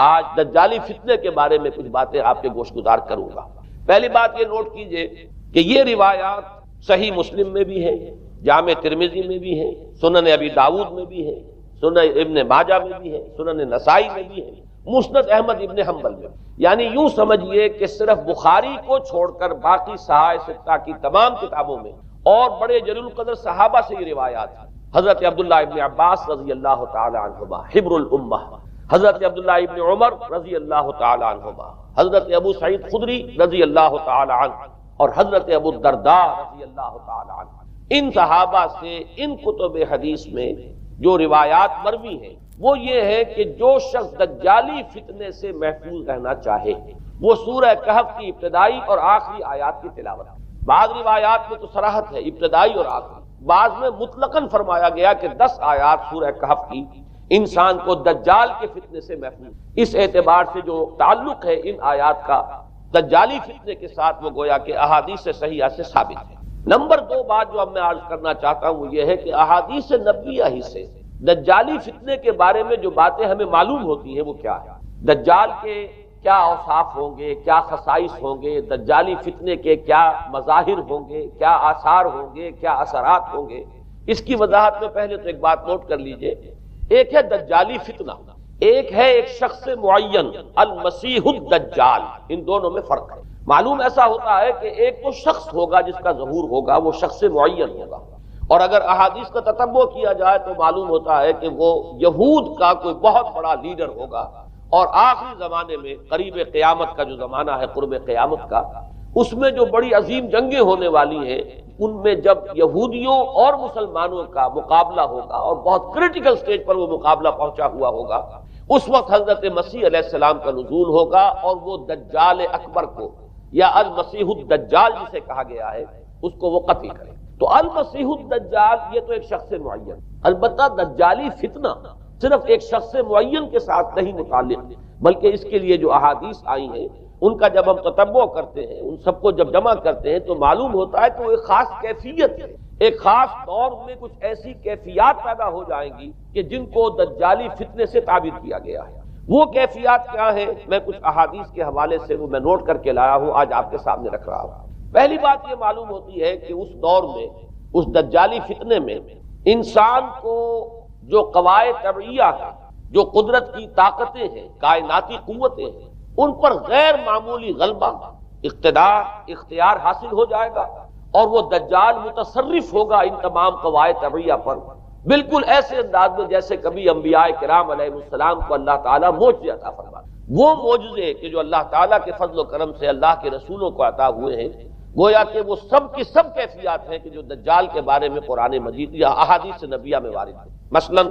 آج دجالی فتنے کے بارے میں کچھ باتیں آپ کے گوش گزار کروں گا۔ پہلی بات یہ نوٹ کیجئے کہ یہ روایات صحیح مسلم میں بھی ہیں، جامع ترمذی میں بھی ہیں، سنن ابی داؤد میں بھی ہیں، سنن ابن ماجہ میں بھی ہیں، سنن نسائی میں بھی ہیں، مسند احمد ابن حنبل میں۔ یعنی یوں سمجھیے کہ صرف بخاری کو چھوڑ کر باقی صحاح ستہ کی تمام کتابوں میں اور بڑے جلیل القدر صحابہ سے یہ روایات ہیں۔ حضرت عبداللہ ابن عباس رضی اللہ تعالی عنہما حبر الامہ، حضرت عبداللہ ابن عمر رضی اللہ تعالی عنہما، حضرت ابو سعید خدری رضی اللہ تعالی عنہ اور حضرت ابو الدرداء رضی اللہ تعالی عنہ، ان صحابہ سے ان کتب حدیث میں جو روایات مروی ہیں وہ یہ ہے کہ جو شخص دجالی فتنے سے محفوظ رہنا چاہے وہ سورہ کہف کی ابتدائی اور آخری آیات کی تلاوت ہے۔ بعض روایات میں تو صراحت ہے ابتدائی اور آخری، بعض میں مطلقاً فرمایا گیا کہ 10 آیات سورہ کہف کی انسان کو دجال کے فتنے سے محفوظ۔ اس اعتبار سے جو تعلق ہے ان آیات کا دجالی فتنے کے ساتھ وہ گویا کہ احادیث صحیحہ سے ثابت ہے۔ نمبر 2 بات جو اب میں عرض کرنا چاہتا ہوں وہ یہ ہے کہ احادیث نبویہ ہی سے دجالی فتنے کے بارے میں جو باتیں ہمیں معلوم ہوتی ہیں وہ کیا ہے، دجال کے کیا اوصاف ہوں گے، کیا خصائص ہوں گے، دجالی فتنے کے کیا مظاہر ہوں گے، کیا آثار ہوں گے، کیا اثرات ہوں گے۔ اس کی وضاحت میں پہلے تو ایک بات نوٹ کر لیجئے، ایک ہے دجالی فتنہ، ایک ہے ایک شخص معین المسیح الدجال، ان دونوں میں فرق ہے۔ معلوم ایسا ہوتا ہے کہ ایک تو شخص ہوگا جس کا ظہور ہوگا، وہ شخص معین ہوگا، اور اگر احادیث کا تتبع کیا جائے تو معلوم ہوتا ہے کہ وہ یہود کا کوئی بہت بڑا لیڈر ہوگا، اور آخری زمانے میں قریب قیامت کا جو زمانہ ہے، قرب قیامت کا، اس میں جو بڑی عظیم جنگیں ہونے والی ہیں ان میں جب یہودیوں اور مسلمانوں کا مقابلہ ہوگا اور بہت کریٹیکل سٹیج پر وہ مقابلہ پہنچا ہوا ہوگا، اس وقت حضرت مسیح علیہ السلام کا نزول ہوگا اور وہ دجال اکبر کو یا المسیح الدجال جسے کہا گیا ہے اس کو وہ قتل کرے۔ تو المسیح الدجال یہ تو ایک شخص معین، البتہ دجالی فتنہ صرف ایک شخص معین کے ساتھ نہیں متعلق، بلکہ اس کے لیے جو احادیث آئی ہیں ان کا جب ہم تتبع کرتے ہیں، ان سب کو جب جمع کرتے ہیں تو معلوم ہوتا ہے کہ وہ ایک خاص کیفیت ہے، ایک خاص دور میں کچھ ایسی کیفیات پیدا ہو جائیں گی کہ جن کو دجالی فتنے سے تعبیر کیا گیا ہے۔ وہ کیفیات کیا ہیں، میں کچھ احادیث کے حوالے سے وہ میں نوٹ کر کے لایا ہوں، آج آپ کے سامنے رکھ رہا ہوں۔ پہلی بات یہ معلوم ہوتی ہے کہ اس دور میں، اس دجالی فتنے میں، انسان کو جو قواعد طبعیہ ہیں، جو قدرت کی طاقتیں ہیں، کائناتی قوتیں ہیں، ان پر غیر معمولی غلبہ، اقتدار، اختیار حاصل ہو جائے گا، اور وہ دجال متصرف ہوگا ان تمام قواعد طبعیہ پر، بالکل ایسے انداز میں جیسے کبھی انبیاء کرام علیہ السلام کو اللہ تعالیٰ معجزے عطا فرماتا۔ وہ معجزے کہ جو اللہ تعالیٰ کے فضل و کرم سے اللہ کے رسولوں کو عطا ہوئے ہیں، گویا کہ وہ سب کی سب کیفیات ہیں کہ جو دجال کے بارے میں قرآن مجید یا احادیث نبویہ میں وارد ہے۔ مثلا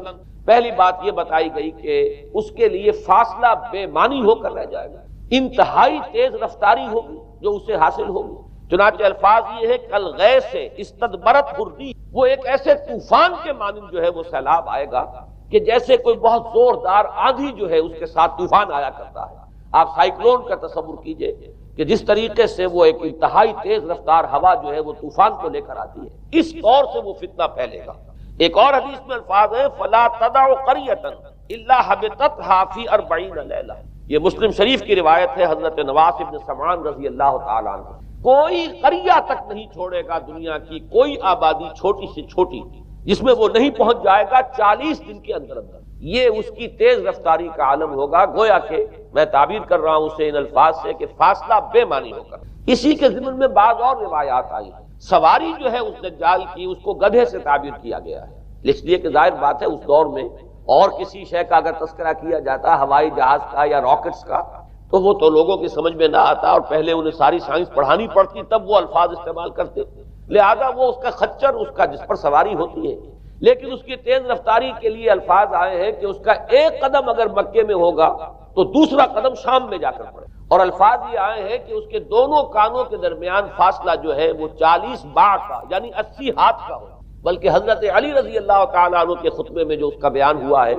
پہلی بات یہ بتائی گئی کہ اس کے لیے فاصلہ بے معنی ہو کر رہ جائے گا، انتہائی تیز رفتاری ہوگی جو اسے حاصل ہوگی۔ چنانچہ الفاظ یہ ہے کالغیث استدبرت ہردی، وہ ایک ایسے طوفان کے مانند جو ہے وہ سیلاب آئے گا کہ جیسے کوئی بہت زوردار آندھی جو ہے اس کے ساتھ طوفان آیا کرتا ہے۔ آپ سائیکلون کا تصور کیجئے کہ جس طریقے سے وہ ایک انتہائی تیز رفتار ہوا جو ہے وہ طوفان کو لے کر آتی ہے، اس طور سے وہ فتنہ پھیلے گا۔ ایک اور حدیث میں الفاظ ہے فلا تدع قریۃ الا حبطتها فی 40 لیلہ، یہ مسلم شریف کی روایت ہے حضرت نواس بن سمعان رضی اللہ تعالی عنہ۔ کوئی قریہ تک نہیں چھوڑے گا دنیا کی کوئی آبادی چھوٹی سے چھوٹی جس میں وہ نہیں پہنچ جائے گا 40 دن کے اندر اندر۔ یہ اس کی تیز رفتاری کا عالم ہوگا، گویا کہ میں تعبیر کر رہا ہوں اسے ان الفاظ سے کہ فاصلہ بے معنی ہوگا۔ اسی کے ضمن میں بعض اور روایات آئی ہیں، سواری جو ہے اس دجال کی اس کو گدھے سے تعبیر کیا گیا ہے، اس لیے کہ ظاہر بات ہے اس دور میں اور کسی شے کا اگر تذکرہ کیا جاتا ہوائی جہاز کا یا راکٹس کا تو وہ تو لوگوں کی سمجھ میں نہ آتا، اور پہلے انہیں ساری سائنس پڑھانی پڑتی تب وہ الفاظ استعمال کرتے، لہذا وہ اس کا خچر، اس کا جس پر سواری ہوتی ہے، لیکن اس کی تیز رفتاری کے لیے الفاظ آئے ہیں کہ اس کا ایک قدم اگر مکے میں ہوگا تو دوسرا قدم شام میں جا کر پڑے، اور الفاظ یہ آئے ہیں کہ اس کے دونوں کانوں کے درمیان فاصلہ جو ہے وہ 40 باع کا یعنی 80 ہاتھ کا ہوگا۔ بلکہ حضرت علی رضی اللہ تعالیٰ عنہ کے خطبے میں جو اس کا بیان ہوا ہے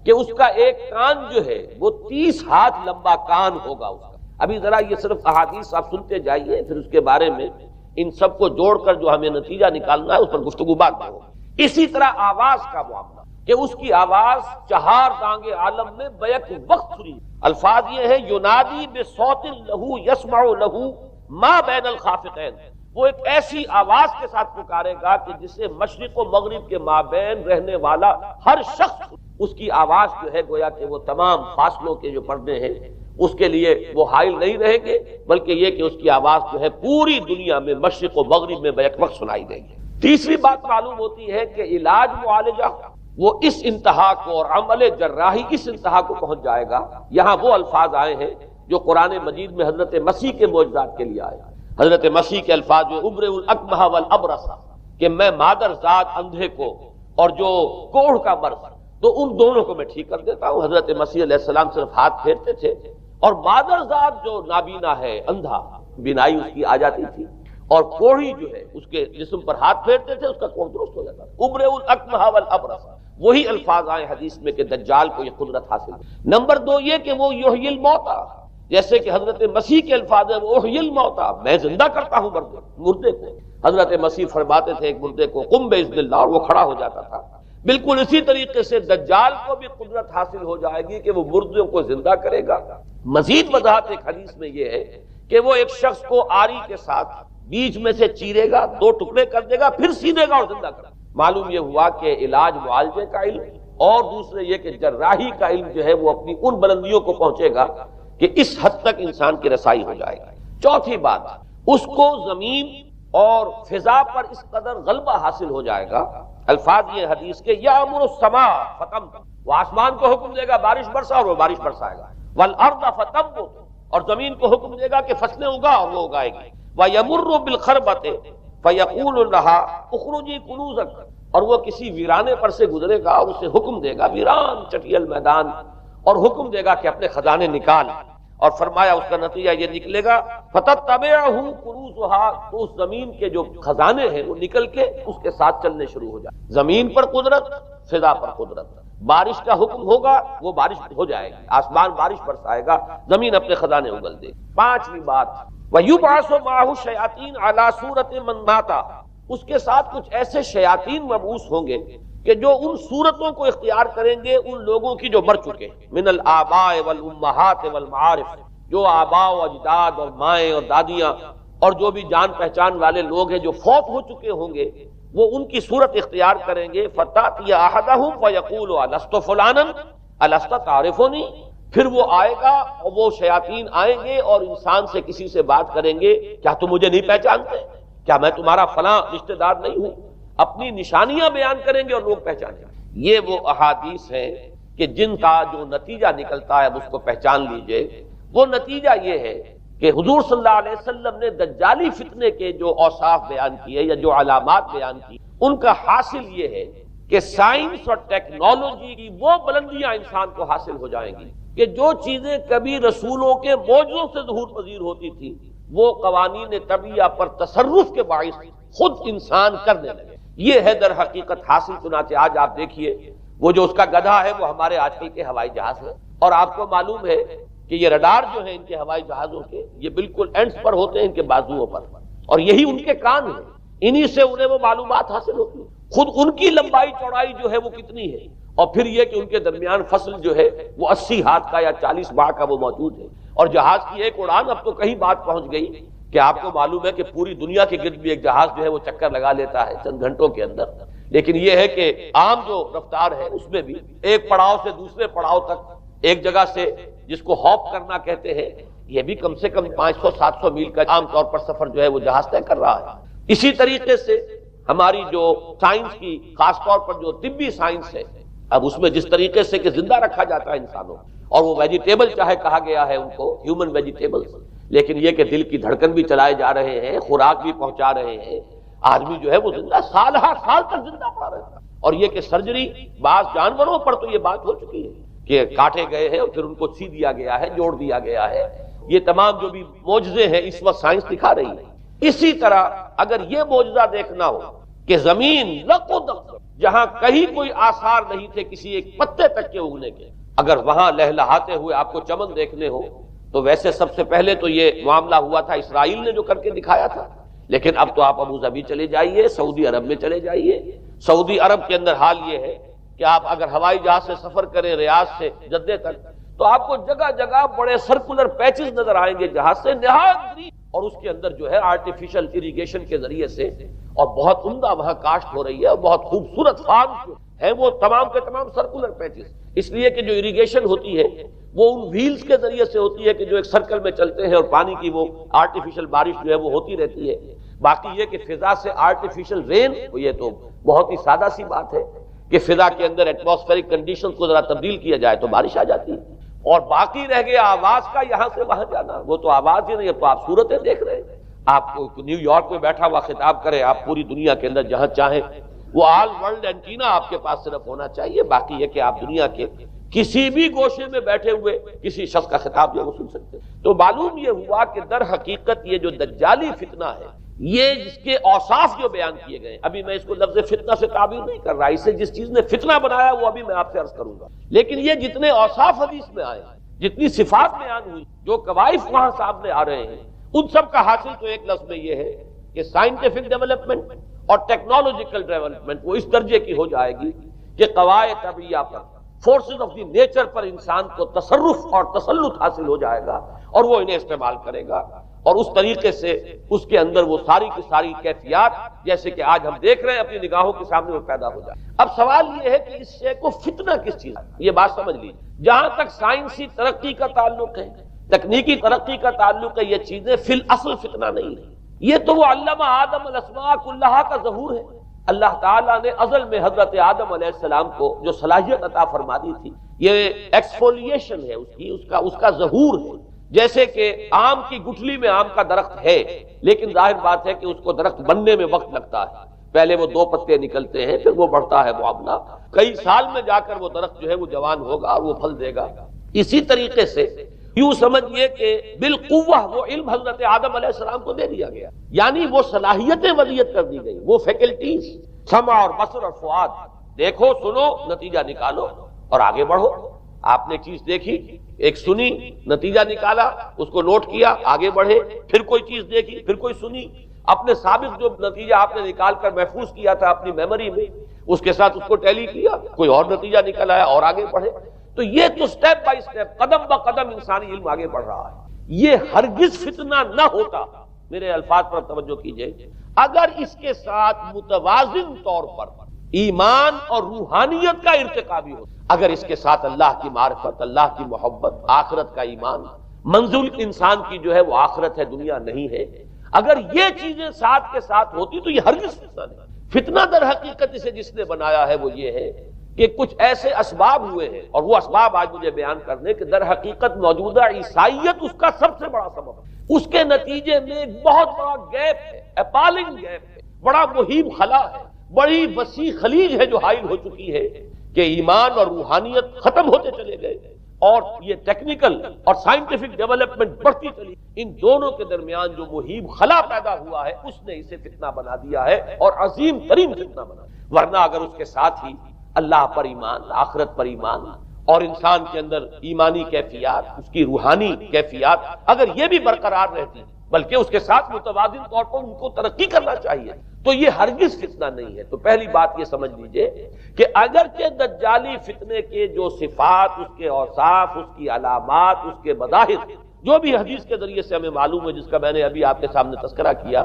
کہ اس کا ایک کان جو ہے وہ 30 ہاتھ لمبا کان ہوگا اس کا۔ ابھی ذرا یہ صرف احادیث آپ سنتے جائیے، پھر اس کے بارے میں ان سب کو جوڑ کر جو ہمیں نتیجہ نکالنا ہے اس پر گفتگو بعد میں ہوگی۔ اسی طرح آواز کا معاملہ، کہ اس کی آواز چہار دانگ عالم میں بیک وقت سنی۔ الفاظ یہ ہے ینادی بصوت لہو یسمع لہو ما بین الخافقین، وہ ایک ایسی آواز کے ساتھ پکارے گا کہ جسے مشرق و مغرب کے مابین رہنے والا ہر شخص اس کی آواز جو ہے گویا کہ وہ تمام فاصلوں کے جو پردے ہیں اس کے لیے وہ حائل نہیں رہیں گے، بلکہ یہ کہ اس کی آواز جو ہے پوری دنیا میں مشرق و مغرب میں بیک وقت سنائی دے گی۔ تیسری بات معلوم ہوتی ہے کہ علاج معالجہ وہ اس انتہا کو اور عمل جراحی اس انتہا کو پہنچ جائے گا۔ یہاں وہ الفاظ آئے ہیں جو قرآن مجید میں حضرت مسیح کے معجزات کے لیے آئے۔ حضرت مسیح کے الفاظ جو ابرئ الاکمہ والابرص، کہ میں مادر ذات اندھے کو اور جو کوڑھ کا مرض تو ان دونوں کو میں ٹھیک کر دیتا ہوں۔ حضرت مسیح علیہ السلام صرف ہاتھ پھیرتے تھے اور مادر ذات جو نابینا ہے، اندھا، بینائی اس کی آ جاتی تھی، اور کوڑھی جو ہے اس کے جسم پر ہاتھ پھیرتے تھے، اس کا کوڑھ درست ہو جاتا تھا۔ ابرئ الاکمہ والابرص، وہی الفاظ آئے حدیث میں کہ دجال کو یہ قدرت حاصل ہے۔ نمبر 2 یہ کہ وہ یحیی الموتیٰ، جیسے کہ حضرت مسیح کے الفاظ ہیں وہ احیی الموتیٰ، میں زندہ کرتا ہوں مردے کو۔ حضرت مسیح فرماتے تھے ایک مردے کو قم باذن اللہ، اور وہ کھڑا ہو جاتا تھا۔ بالکل اسی طریقے سے دجال کو بھی قدرت حاصل ہو جائے گی کہ وہ مردوں کو زندہ کرے گا۔ مزید وضاحت ایک حدیث میں یہ ہے کہ وہ ایک شخص کو آری کے ساتھ بیچ میں سے چیرے گا، 2 ٹکڑے کر دے گا، پھر سینے گا اور زندہ کرے گا۔ معلوم یہ ہوا کہ علاج معالجے کا علم اور دوسرے یہ کہ جراحی کا علم جو ہے وہ اپنی ان بلندیوں کو پہنچے گا کہ اس حد تک انسان کی رسائی ہو جائے گی۔ چوتھی بات، اس کو زمین اور فضا پر اس قدر غلبہ حاصل ہو جائے گا۔ الفاظ یہ حدیث کے یامر السماء فتمطر، وہ آسمان کو حکم دے گا بارش برسا اور وہ بارش برسائے گا، والارض فتنبت، اور زمین کو حکم دے گا کہ فصلیں اگا اور وہ اگائے گی، ویمر بالخربۃ فیقول لها اخرجی کنوزک، اور وہ کسی ویرانے پر سے گزرے گا اور اسے حکم دے گا، ویران چٹیل میدان، اور حکم دے گا کہ اپنے خزانے نکال، اور فرمایا اس کا نتیجہ یہ نکلے گا فتتبعہ کنوزها، تو اس زمین کے جو خزانے ہیں وہ نکل کے اس کے ساتھ چلنے شروع ہو جائے۔ زمین پر قدرت، فضا پر قدرت، بارش کا حکم ہوگا وہ بارش ہو جائے گی، آسمان بارش برسائے گا، زمین اپنے خزانے اگل دے گی۔ پانچویں بات، وَيُبْعَثُ مَعَهُ الشَّيَاطِينُ عَلَى صُورَةٍ مَّن مَاتَ، اس کے ساتھ کچھ ایسے شیاطین مبعوث ہوں گے کہ جو ان صورتوں کو اختیار کریں گے ان لوگوں کی جو مر چکے ہیں، من الآباء والامہات والمعارف، جو آباء و اجداد اور مائیں اور دادیاں اور جو بھی جان پہچان والے لوگ ہیں جو فوت ہو چکے ہوں گے، وہ ان کی صورت اختیار کریں گے۔ فَتَأْتِيَ أَحَدَهُمْ فَيَقُولُ أَلَسْتُ فُلَانًا أَلَسْتَ تَعْرِفُنِي، پھر وہ آئے گا اور وہ شیاطین آئیں گے اور انسان سے کسی سے بات کریں گے، کیا تم مجھے نہیں پہچانتے؟ کیا میں تمہارا فلاں رشتہ دار نہیں ہوں؟ اپنی نشانیاں بیان کریں گے اور لوگ پہچانیں گے۔ یہ وہ احادیث ہیں کہ جن کا جو نتیجہ نکلتا ہے اب اس کو پہچان لیجئے۔ وہ نتیجہ یہ ہے کہ حضور صلی اللہ علیہ وسلم نے دجالی فتنے کے جو اوصاف بیان کیے یا جو علامات بیان کی، ان کا حاصل یہ ہے کہ سائنس اور ٹیکنالوجی کی وہ بلندیاں انسان کو حاصل ہو جائیں گی کہ جو چیزیں کبھی رسولوں کے معجزوں سے ظہور پذیر ہوتی تھی وہ قوانین طبیعہ پر تصرف کے باعث خود انسان کرنے لگے۔ یہ ہے در حقیقت حاصل۔ چنانچہ آج آپ دیکھیے وہ جو اس کا گدھا ہے وہ ہمارے آج کل کے ہوائی جہاز ہے، اور آپ کو معلوم ہے کہ یہ رڈار جو ہے ان کے ہوائی جہازوں کے یہ بالکل اینڈز پر ہوتے ہیں، ان کے بازوؤں پر، اور یہی ان کے کان ہیں، انہی سے انہیں وہ معلومات حاصل ہوتی ہیں۔ خود ان کی لمبائی چوڑائی جو ہے وہ کتنی ہے، اور پھر یہ کہ ان کے درمیان فصل جو ہے وہ 80 ہاتھ کا یا 40 باہ کا وہ موجود ہے، اور جہاز کی ایک اڑان اب تو کہیں بات پہنچ گئی کہ آپ کو معلوم ہے کہ پوری دنیا کے گرد بھی ایک جہاز جو ہے وہ چکر لگا لیتا ہے چند گھنٹوں کے اندر۔ لیکن یہ ہے کہ عام جو رفتار ہے اس میں بھی ایک پڑاؤ سے دوسرے پڑاؤ تک، ایک جگہ سے جس کو ہاپ کرنا کہتے ہیں، یہ بھی کم سے کم 500-700 میل کا عام طور پر سفر جو ہے وہ جہاز طے کر رہا ہے۔ اسی طریقے سے ہماری جو سائنس کی خاص طور پر جو طبی سائنس ہے، اب اس میں جس طریقے سے کہ زندہ رکھا جاتا ہے انسانوں، اور وہ ویجیٹیبل چاہے کہا گیا ہے ان کو ہیومن ویجیٹیبل، لیکن یہ کہ دل کی دھڑکن بھی چلائے جا رہے ہیں، خوراک بھی پہنچا رہے ہیں، آدمی جو ہے وہ زندہ سال ہر سال تک زندہ پڑا رہتا ہے۔ اور یہ کہ سرجری بعض جانوروں پر تو یہ بات ہو چکی ہے کہ کاٹے گئے ہیں اور پھر ان کو سی دیا گیا ہے، جوڑ دیا گیا ہے۔ یہ تمام جو بھی معجزے ہیں اس وقت سائنس دکھا رہی ہے۔ اسی طرح اگر یہ معجزہ دیکھنا ہو کہ زمین لقد جہاں کہیں کوئی آثار نہیں تھے کسی ایک پتے تک کے اگنے کے، اگر وہاں لہلہاتے ہوئے آپ کو چمن دیکھنے ہو تو ویسے سب سے پہلے تو یہ معاملہ ہوا تھا اسرائیل نے جو کر کے دکھایا تھا، لیکن اب تو آپ ابو ظبی چلے جائیے، سعودی عرب میں چلے جائیے، سعودی عرب کے اندر حال یہ ہے کہ آپ اگر ہوائی جہاز سے سفر کریں ریاض سے جدہ تک تو آپ کو جگہ جگہ بڑے سرکولر پیچز نظر آئیں گے جہاز سے نہایت گرین، اور اس کے اندر جو ہے آرٹیفیشل اریگیشن کے ذریعے سے اور بہت عمدہ وہاں کاشت ہو رہی ہے اور بہت خوبصورت فارم ہے وہ تمام کے تمام سرکولر پیچز، اس لیے کہ جو اریگیشن ہوتی ہے وہ ان ویلز کے ذریعے سے ہوتی ہے کہ جو ایک سرکل میں چلتے ہیں اور پانی کی وہ آرٹیفیشل بارش جو ہے وہ ہوتی رہتی ہے۔ باقی یہ کہ فضا سے آرٹیفیشل رین، یہ تو بہت ہی سادہ سی بات ہے کہ فضا کے اندر ایٹماسفیرک کنڈیشن کو ذرا تبدیل کیا جائے تو بارش آ جاتی ہے۔ اور باقی رہ گیا آواز کا یہاں سے وہاں جانا، وہ تو آواز ہی نہیں، تو آپ صورتیں دیکھ رہے ہیں۔ آپ کو نیو یارک میں بیٹھا ہوا خطاب کرے، آپ پوری دنیا کے اندر جہاں چاہیں وہ آل ورلڈ اینٹینا آپ کے پاس صرف ہونا چاہیے، باقی یہ کہ آپ دنیا کے کسی بھی گوشے میں بیٹھے ہوئے کسی شخص کا خطاب جو وہ سن سکتے ہیں۔ تو معلوم یہ ہوا کہ در حقیقت یہ جو دجالی فتنہ ہے، یہ جس کے اوصاف جو بیان کیے گئے، ابھی میں اس کو لفظ فتنہ سے تعبیر نہیں کر رہا، اسے جس چیز نے فتنہ بنایا وہ ابھی میں آپ سے عرض کروں گا، لیکن یہ جتنے اوصاف حدیث میں آئے، جتنی صفات بیان ہوئی، جو کوائف وہاں سامنے آ رہے ہیں، ان سب کا حاصل تو ایک لفظ میں یہ ہے کہ سائنٹیفک ڈیولپمنٹ اور ٹیکنالوجیکل ڈیولپمنٹ وہ اس درجے کی ہو جائے گی کہ قواعد طبیعہ پر، فورسز آف دی نیچر پر انسان کو تصرف اور تسلط حاصل ہو جائے گا اور وہ انہیں استعمال کرے گا، اور اس طریقے سے اس کے اندر وہ ساری کی ساری کیفیات جیسے کہ آج ہم دیکھ رہے ہیں اپنی نگاہوں کے سامنے وہ پیدا ہو جائے۔ اب سوال یہ ہے کہ اس شے کو فتنہ کس چیز ہے، یہ بات سمجھ لیجیے۔ جہاں تک سائنسی ترقی کا تعلق ہے، تکنیکی ترقی کا تعلق ہے، یہ چیزیں فی الاصل فتنہ نہیں ہے، یہ تو وہ علمہ آدم الاسماء کلہا کا ظہور ہے۔ اللہ تعالیٰ نے ازل میں حضرت آدم علیہ السلام کو جو صلاحیت عطا فرما دی تھی، یہ ایکسفولیشن ہے اس کا ظہور ہے۔ جیسے کہ آم کی گٹھلی میں آم کا درخت ہے، لیکن ظاہر بات ہے کہ اس کو درخت بننے میں وقت لگتا ہے، پہلے وہ 2 پتے نکلتے ہیں، پھر وہ بڑھتا ہے معاملہ، کئی سال میں جا کر وہ درخت جو ہے وہ جوان ہوگا اور وہ پھل دے گا۔ اسی طریقے سے یوں سمجھئے کہ بالقوہ وہ علم حضرت آدم علیہ السلام کو دے دیا گیا، یعنی وہ صلاحیتیں ودیت کر دی گئی، وہ فیکلٹیز، سمع اور بصر اور فؤاد، دیکھو سنو نتیجہ نکالو اور آگے بڑھو۔ آپ نے چیز دیکھی، ایک سنی، نتیجہ نکالا، اس کو نوٹ کیا، آگے بڑھے، پھر کوئی چیز دیکھی، پھر کوئی سنی، اپنے سابق جو نتیجہ آپ نے نکال کر محفوظ کیا تھا اپنی میموری میں، اس کے ساتھ اس کو ٹیلی کیا، کوئی اور نتیجہ نکل آیا اور آگے بڑھے۔ تو یہ تو سٹیپ بائی سٹیپ، قدم با قدم انسانی علم آگے بڑھ رہا ہے۔ یہ ہرگز فتنہ نہ ہوتا، میرے الفاظ پر توجہ کیجئے، اگر اس کے ساتھ متوازن طور پر ایمان اور روحانیت کا ارتقا بھی ہو، اگر اس کے ساتھ اللہ کی معرفت، اللہ کی محبت، آخرت کا ایمان، منزل انسان کی جو ہے وہ آخرت ہے، دنیا نہیں ہے، اگر یہ چیزیں ساتھ کے ساتھ ہوتی تو یہ ہرگز فتنہ نہیں۔ فتنہ در حقیقت اسے جس نے بنایا ہے وہ یہ ہے کہ کچھ ایسے اسباب ہوئے ہیں، اور وہ اسباب آج مجھے بیان کرنے کہ در حقیقت موجودہ عیسائیت اس کا سب سے بڑا سبب ہے۔ اس کے نتیجے میں ایک بہت بڑا گیپ ہے، اپالنگ گیپ ہے، بڑا مہیب خلا ہے، بڑی وسیع خلیج ہے جو حائل ہو چکی ہے کہ ایمان اور روحانیت ختم ہوتے چلے گئے اور یہ ٹیکنیکل اور سائنٹیفک ڈیولپمنٹ بڑھتی چلی۔ ان دونوں کے درمیان جو مہیب خلا پیدا ہوا ہے اس نے اسے فتنہ بنا دیا ہے، اور عظیم ترین فتنہ بنا دیا۔ ورنہ اگر اس کے ساتھ ہی اللہ پر ایمان، آخرت پر ایمان، اور انسان کے اندر ایمانی کیفیات، اس کی روحانی کیفیات اگر یہ بھی برقرار رہتی، بلکہ اس کے ساتھ متوازن طور پر ان کو ترقی کرنا چاہیے، تو یہ ہرگز فتنہ نہیں ہے۔ تو پہلی بات یہ سمجھ لیجئے کہ اگرچہ دجالی فتنے کے جو صفات، اس کے اوصاف، اس کی علامات، اس کے مظاہر جو بھی حدیث کے ذریعے سے ہمیں معلوم ہے، جس کا میں نے ابھی آپ کے سامنے تذکرہ کیا،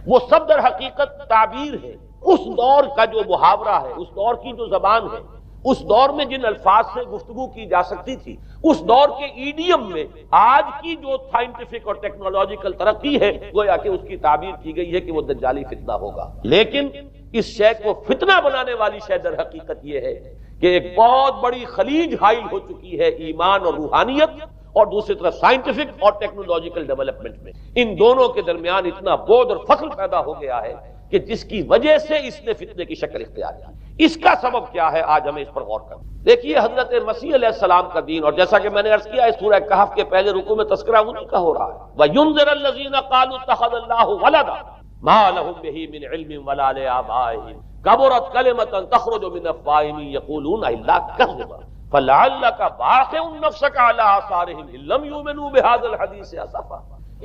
وہ سب در حقیقت تعبیر ہے اس دور کا جو محاورہ ہے، اس دور کی جو زبان ہے، اس دور میں جن الفاظ سے گفتگو کی جا سکتی تھی، اس دور کے ایڈیم میں آج کی جو سائنٹیفک اور ٹیکنالوجیکل ترقی ہے گویا کہ اس کی تعبیر کی گئی ہے کہ وہ دجالی فتنہ ہوگا۔ لیکن اس شے کو فتنہ بنانے والی شے در حقیقت یہ ہے کہ ایک بہت بڑی خلیج حائل ہو چکی ہے ایمان اور روحانیت، اور دوسری طرف سائنٹیفک اور ٹیکنالوجیکل ڈیولپمنٹ میں ان دونوں کے درمیان اتنا بعد اور فصل پیدا ہو گیا ہے کہ جس کی وجہ سے اس نے فتنے کی شکل اختیار کی۔ اس کا سبب کیا ہے، آج ہمیں اس پر غور کریں۔ دیکھیے حضرت مسیح علیہ السلام کا دین، اور جیسا کہ میں نے عرض کیا اس سورہ کہف کے پہلے رکوع میں تذکرہ انہی کا ہو رہا ہے، وَيُنذِرَ الَّذِينَ قَالُوا اتَّخَذَ اللَّهُ وَلَدًا مَا لَهُم بِهِ مِنْ عِلْمٍ وَلَا لِآبَائِهِمْ كَبُرَتْ كَلِمَةً تَخْرُجُ مِنْ أَفْوَاهِهِمْ يَقُولُونَ إِلَّا كَذِبًا فَلَعَلَّكَ بَاخِعٌ نَفْسَكَ عَلَىٰ آثَارِهِمْ إِن لَّمْ يُؤْمِنُوا بِهَٰذَا الْحَدِيثِ أَسَفًا۔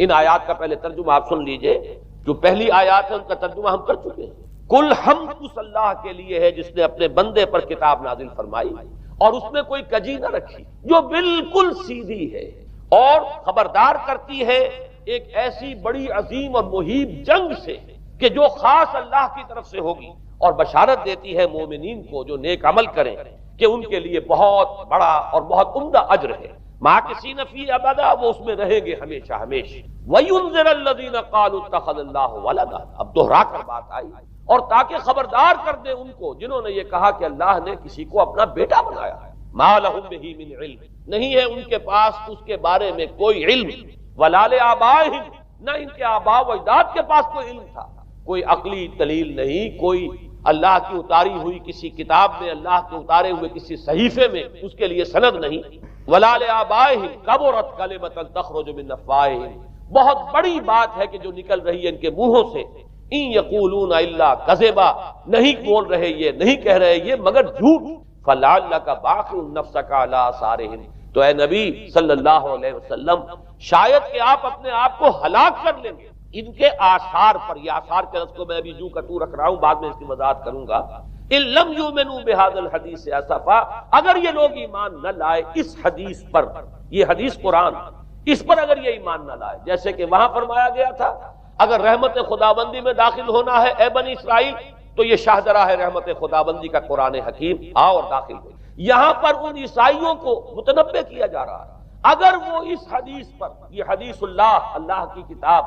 ان آیات کا پہلے ترجمہ آپ سن لیجئے، جو پہلی آیات ہے ان کا ترجمہ ہم کر چکے ہیں۔ کل حمد اس اللہ کے لیے ہے جس نے اپنے بندے پر کتاب نازل فرمائی اور اس میں کوئی کجی نہ رکھی، جو بالکل سیدھی ہے اور خبردار کرتی ہے ایک ایسی بڑی عظیم اور مہیب جنگ سے کہ جو خاص اللہ کی طرف سے ہوگی، اور بشارت دیتی ہے مومنین کو جو نیک عمل کریں کہ ان کے لیے بہت بڑا اور بہت عمدہ اجر ہے۔ ماکثین فیہ ابدا، وہ اس میں رہیں گے ہمیشہ ہمیشہ۔ وَيُنذِرَ الَّذِينَ قَالُوا اتَّخَذَ اللَّهُ وَلَدًا، اب دوہرا کر بات آئی، اور تاکہ خبردار کر دے ان کو جنہوں نے یہ کہا کہ اللہ نے کسی کو اپنا بیٹا بنایا ہے۔ مَا لَهُم بِهِ مِنْ عِلْمٍ، نہیں ہے ان کے پاس اس کے بارے میں کوئی علم، وَلَا لِآبَائِهِمْ، نہ ان کے آباء و اجداد کے پاس کوئی علم تھا، کوئی عقلی دلیل نہیں، کوئی اللہ کی اتاری ہوئی کسی کتاب میں، اللہ کے اتارے ہوئے کسی صحیفے میں اس کے لیے سند نہیں۔ وَلَا لِآبَائِهِمْ كَبُرَتْ كَلِمَةً تَخْرُجُ مِنْ أَفْوَاهِهِمْ، بہت بڑی بات ہے کہ جو نکل رہی ہے ان کے منہوں سے۔ إِن يَقُولُونَ إِلَّا كَذِبًا، نہیں بول رہے یہ، نہیں کہہ رہے یہ مگر جھوٹ۔ فَلَعَلَّكَ بَاخِعٌ نَفْسَكَ عَلَىٰ آثَارِهِمْ، تو اے نبی صلی اللہ علیہ وسلم شاید کہ آپ اپنے آپ کو ہلاک کر لیں گے ان کے آثار پر۔ یہ آثار کے لفظ کو میں ابھی جو کا تو رکھ رہا ہوں، بعد میں اس کی وضاحت کروں گا۔ إِن لَمْ يُؤْمِنُوا بِهَذَا الْحَدِيثِ أَسَفًا، اگر یہ لوگ ایمان نہ لائے اس حدیث پر، یہ حدیث قرآن، اس پر اگر یہ ایمان نہ لائے، جیسے کہ وہاں فرمایا گیا تھا اگر رحمت خداوندی میں داخل ہونا ہے اے بنی اسرائیل تو یہ شاہدرہ ہے رحمت خداوندی کا قرآن حکیم، آؤ اور داخل ہو۔ یہاں پر ان عیسائیوں کو متنبہ کیا جا رہا ہے اگر وہ اس حدیث پر، یہ حدیث اللہ، اللہ کی کتاب،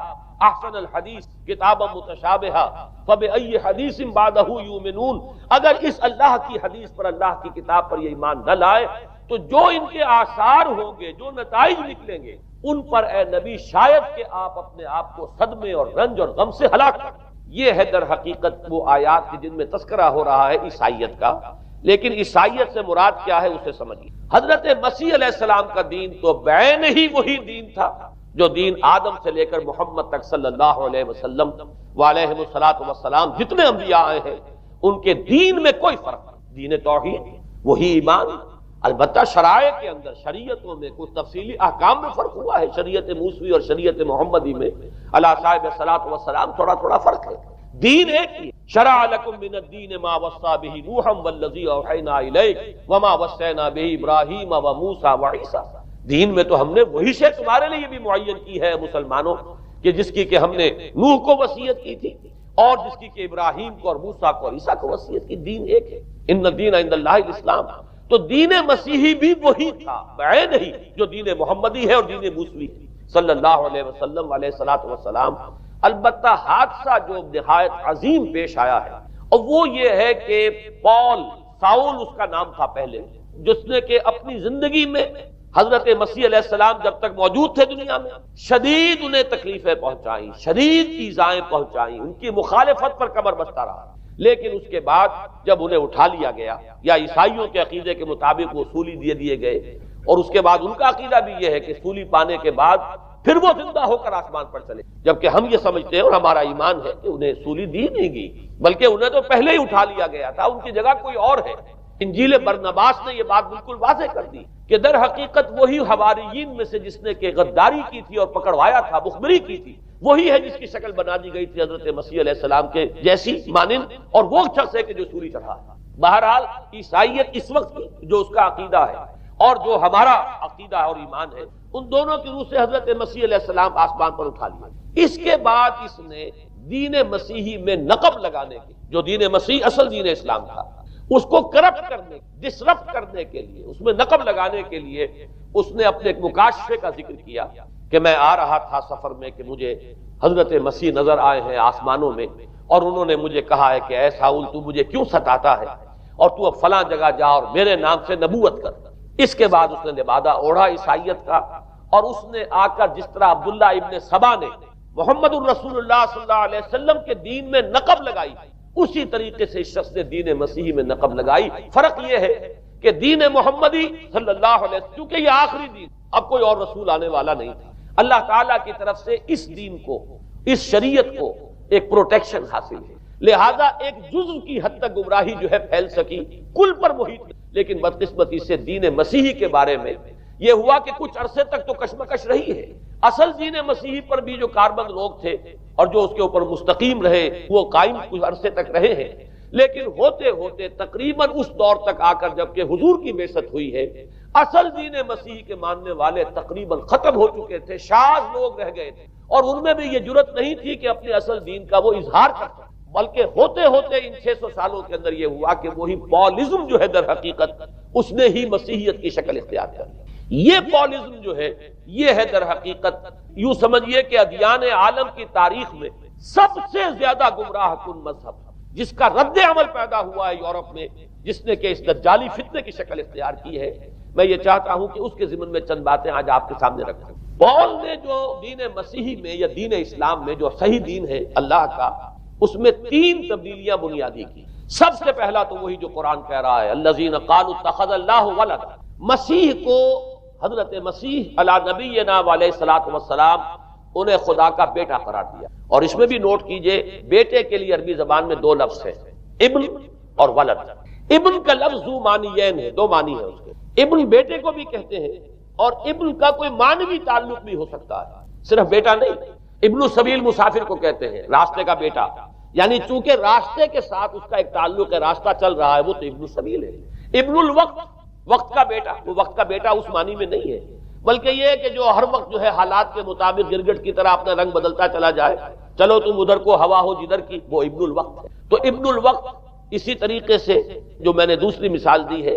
احسن الحدیث کتاب متشابہہ فبأی حدیث بعدہ یؤمنون، اگر اس اللہ کی حدیث پر، اللہ کی کتاب پر یہ ایمان نہ لائے تو جو ان کے آثار ہوں گے، جو نتائج نکلیں گے، ان پر اے نبی شاید کہ آپ اپنے آپ کو صدمے اور رنج اور غم سے ہلاک کر۔ یہ ہے در حقیقت وہ آیات کی جن میں تذکرہ ہو رہا ہے عیسائیت کا، لیکن عیسائیت سے مراد کیا ہے اسے سمجھیے۔ حضرت مسیح علیہ السلام کا دین تو بعین ہی وہی دین تھا جو دین آدم سے لے کر محمد تک صلی اللہ علیہ وسلم وعلیہ الصلاۃ والسلام جتنے انبیاء آئے ہیں ان کے دین میں کوئی فرق نہیں، دین توحید وہی ایمان، البتہ شرائع کے اندر، شریعتوں میں کچھ تفصیلی احکام میں فرق ہوا ہے، شریعت موسوی اور شریعت محمدی میں علی صاحب الصلاۃ والسلام تھوڑا تھوڑا فرق ہے، دین ایک ہی۔ شرع لکم من الدین ما وصى به نوحا والذی اوحینا الیک وما وصینا به ابراہیم وموسیٰ وعیسیٰ، دین میں تو ہم نے وہی شے تمہارے لیے بھی معین کی ہے مسلمانوں، کہ جس کی کہ ہم نے نوح کو وصیت کی تھی اور جس کی کہ ابراہیم کو اور موسیٰ کو اور عیسیٰ کو وصیت کی، دین ایک ہے۔ ان الدین عند اللہ الاسلام، تو دین مسیحی بھی وہی تھا بعین ہی جو دین محمدی ہے اور دین موسوی صلی اللہ علیہ وسلم علیہ الصلوۃ والسلام۔ البتہ حادثہ جو نہایت عظیم پیش آیا ہے اور وہ یہ ہے کہ پال، ساؤل اس کا نام تھا پہلے، جس نے کہ اپنی زندگی میں حضرت مسیح علیہ السلام جب تک موجود تھے دنیا میں شدید انہیں تکلیفیں پہنچائیں، شدید ایذائیں پہنچائیں، ان کی مخالفت پر کمر بستہ رہا، لیکن اس کے بعد جب انہیں اٹھا لیا گیا، یا عیسائیوں کے عقیدے کے مطابق وہ سولی دیے گئے، اور اس کے بعد ان کا عقیدہ بھی یہ ہے کہ سولی پانے کے بعد پھر وہ زندہ ہو کر آسمان پر چلے، جبکہ ہم یہ سمجھتے ہیں اور ہمارا ایمان ہے کہ انہیں سولی دی نہیں گئی، بلکہ انہیں تو پہلے ہی اٹھا لیا گیا تھا، ان کی جگہ کوئی اور ہے۔ انجیل برنباس نے یہ بات بالکل واضح کر دی کہ در حقیقت وہی حواریین میں سے جس نے کہ غداری کی تھی اور پکڑوایا تھا، مخبری کی تھی، وہی ہے جس کی شکل بنا دی گئی تھی حضرت مسیح علیہ السلام کے جیسی مانند، اور وہ شخص ہے کہ جو سولی چڑھا۔ بہرحال عیسائیت اس وقت کی جو اس کا عقیدہ ہے اور جو ہمارا عقیدہ اور ایمان ہے، ان دونوں کی روح سے حضرت مسیح علیہ السلام آسمان پر اٹھا لیا۔ اس کے بعد اس نے دین مسیحی میں نقب لگانے کے، جو دین مسیح اصل دین اسلام تھا، اس کو کرپٹ کرنے، ڈسرپٹ کرنے کے لیے، اس میں نقب لگانے کے لیے اس نے اپنے ایک مکاشفے کا ذکر کیا کہ میں آ رہا تھا سفر میں کہ مجھے حضرت مسیح نظر آئے ہیں آسمانوں میں، اور انہوں نے مجھے کہا ہے کہ اے ساؤل تو مجھے کیوں ستاتا ہے، اور تو اب فلاں جگہ جا اور میرے نام سے نبوت کر۔ اس کے بعد اس نے لبادہ اوڑھا عیسائیت کا، اور اس نے آ کر جس طرح عبداللہ ابن سبا نے محمد الرسول اللہ صلی اللہ علیہ وسلم کے دین میں نقب لگائی، اسی طریقے سے اس شخص نے دین مسیحی میں نقب لگائی۔ فرق یہ ہے کہ دین محمدی صلی اللہ علیہ وسلم، کیونکہ یہ آخری دین، اب کوئی اور رسول آنے والا نہیں تھا، اللہ تعالیٰ کی طرف سے اس دین کو، اس شریعت کو ایک پروٹیکشن حاصل ہے، لہذا ایک جزو کی حد تک گمراہی جو ہے پھیل سکی، کل پر محیط نہیں۔ لیکن بدقسمتی سے دین مسیحی کے بارے میں یہ ہوا کہ کچھ عرصے تک تو کشمکش رہی ہے، اصل دین مسیحی پر بھی جو کاربند لوگ تھے اور جو اس کے اوپر مستقیم رہے وہ قائم کچھ عرصے تک رہے ہیں، لیکن ہوتے ہوتے تقریباً اس دور تک آ کر جب کہ حضور کی بعثت ہوئی ہے، اصل دین مسیح کے ماننے والے تقریباً ختم ہو چکے تھے، شاذ لوگ رہ گئے تھے، اور ان میں بھی یہ جرت نہیں تھی کہ اپنے اصل دین کا وہ اظہار کرتے، بلکہ ہوتے ہوتے ان 600 سالوں کے اندر یہ ہوا کہ وہی پالزم جو ہے در حقیقت اس نے ہی مسیحیت کی شکل اختیار کر لی۔ یہ پالزم جو ہے یہ ہے در حقیقت، یوں سمجھیے کہ ادیان عالم کی تاریخ میں سب سے زیادہ گمراہ کن مذہب، جس کا رد عمل پیدا ہوا ہے یورپ میں، جس نے کہ اس دجالی فتنے کی شکل اختیار کی ہے۔ میں یہ چاہتا ہوں کہ اس کے ضمن میں چند باتیں آج آپ کے سامنے رکھوں۔ پال نے جو دین مسیحی میں یا دین اسلام میں جو صحیح دین ہے اللہ کا، اس میں 3 تبدیلیاں بنیادی کی۔ سب سے پہلا تو وہی جو قرآن کہہ رہا ہے، الذین قالوا اتخذ اللہ ولدا، مسیح کو، حضرت مسیح علی نبینا علیہ الصلوۃ والسلام، انہیں خدا کا بیٹا قرار دیا۔ اور اس میں بھی نوٹ کیجئے، بیٹے کے لیے عربی زبان میں 2 لفظ ہیں، ابن اور ولد۔ ابن کا لفظ ذو معنیین ہے، 2 معنی ہیں اس کے۔ ابن بیٹے کو بھی کہتے ہیں، اور ابن کا کوئی معنوی تعلق بھی ہو سکتا ہے، صرف بیٹا نہیں۔ ابن السبیل مسافر کو کہتے ہیں، راستے کا بیٹا، یعنی چونکہ راستے کے ساتھ اس کا ایک تعلق ہے، راستہ چل رہا ہے، وہ تو ابن السبیل ہے۔ ابن الوقت، وقت کا بیٹا، وہ وقت کا بیٹا اس معنی میں نہیں ہے، بلکہ یہ کہ جو ہر وقت جو ہے حالات کے مطابق گرگٹ کی طرح اپنا رنگ بدلتا چلا جائے، چلو تم ادھر کو ہوا ہو جدھر کی، وہ ابن الوقت ہے۔ تو ابن الوقت، اسی طریقے سے جو میں نے دوسری مثال دی ہے،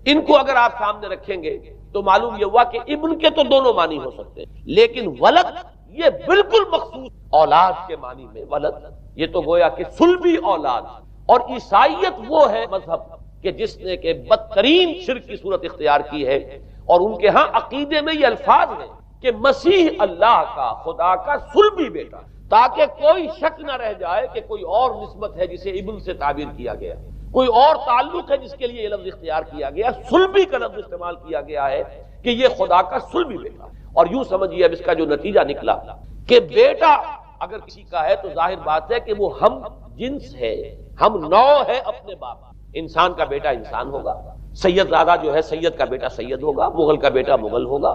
ان کو اگر آپ سامنے رکھیں گے تو معلوم یہ ہوا کہ ابن کے تو دونوں معنی ہو سکتے ہیں، لیکن ولد یہ بالکل مخصوص اولاد کے معنی میں ولد، یہ تو گویا کہ صلبی اولاد۔ اور عیسائیت وہ ہے مذہب کہ جس نے کہ بدترین شرک کی صورت اختیار کی ہے، اور ان کے ہاں عقیدے میں یہ الفاظ ہیں کہ مسیح اللہ کا، خدا کا صلبی بیٹا، تاکہ کوئی شک نہ رہ جائے کہ کوئی اور نسبت ہے جسے ابن سے تعبیر کیا گیا، کوئی اور تعلق ہے جس کے لیے یہ لفظ اختیار کیا گیا، صلبی کا لفظ استعمال کیا گیا ہے کہ یہ خدا کا صلبی بیٹا۔ اور یوں سمجھیے اب اس کا جو نتیجہ نکلا کہ بیٹا اگر کسی کا ہے تو ظاہر بات ہے کہ وہ ہم جنس ہے، ہم نوع ہے اپنے باپ۔ انسان کا بیٹا انسان ہوگا، سید زادہ جو ہے سید کا بیٹا سید ہوگا، مغل کا بیٹا مغل ہوگا،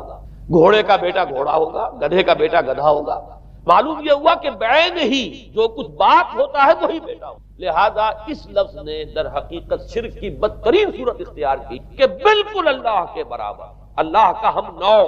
گھوڑے کا بیٹا گھوڑا ہوگا، گدھے کا بیٹا گدھا ہوگا۔ معلوم یہ ہوا کہ بعین ہی جو کچھ باپ ہوتا ہے وہی بیٹا ہوتا۔ لہذا اس لفظ نے در حقیقت شرک کی بدترین صورت اختیار کی کہ بالکل اللہ کے برابر، اللہ کا ہم نوع،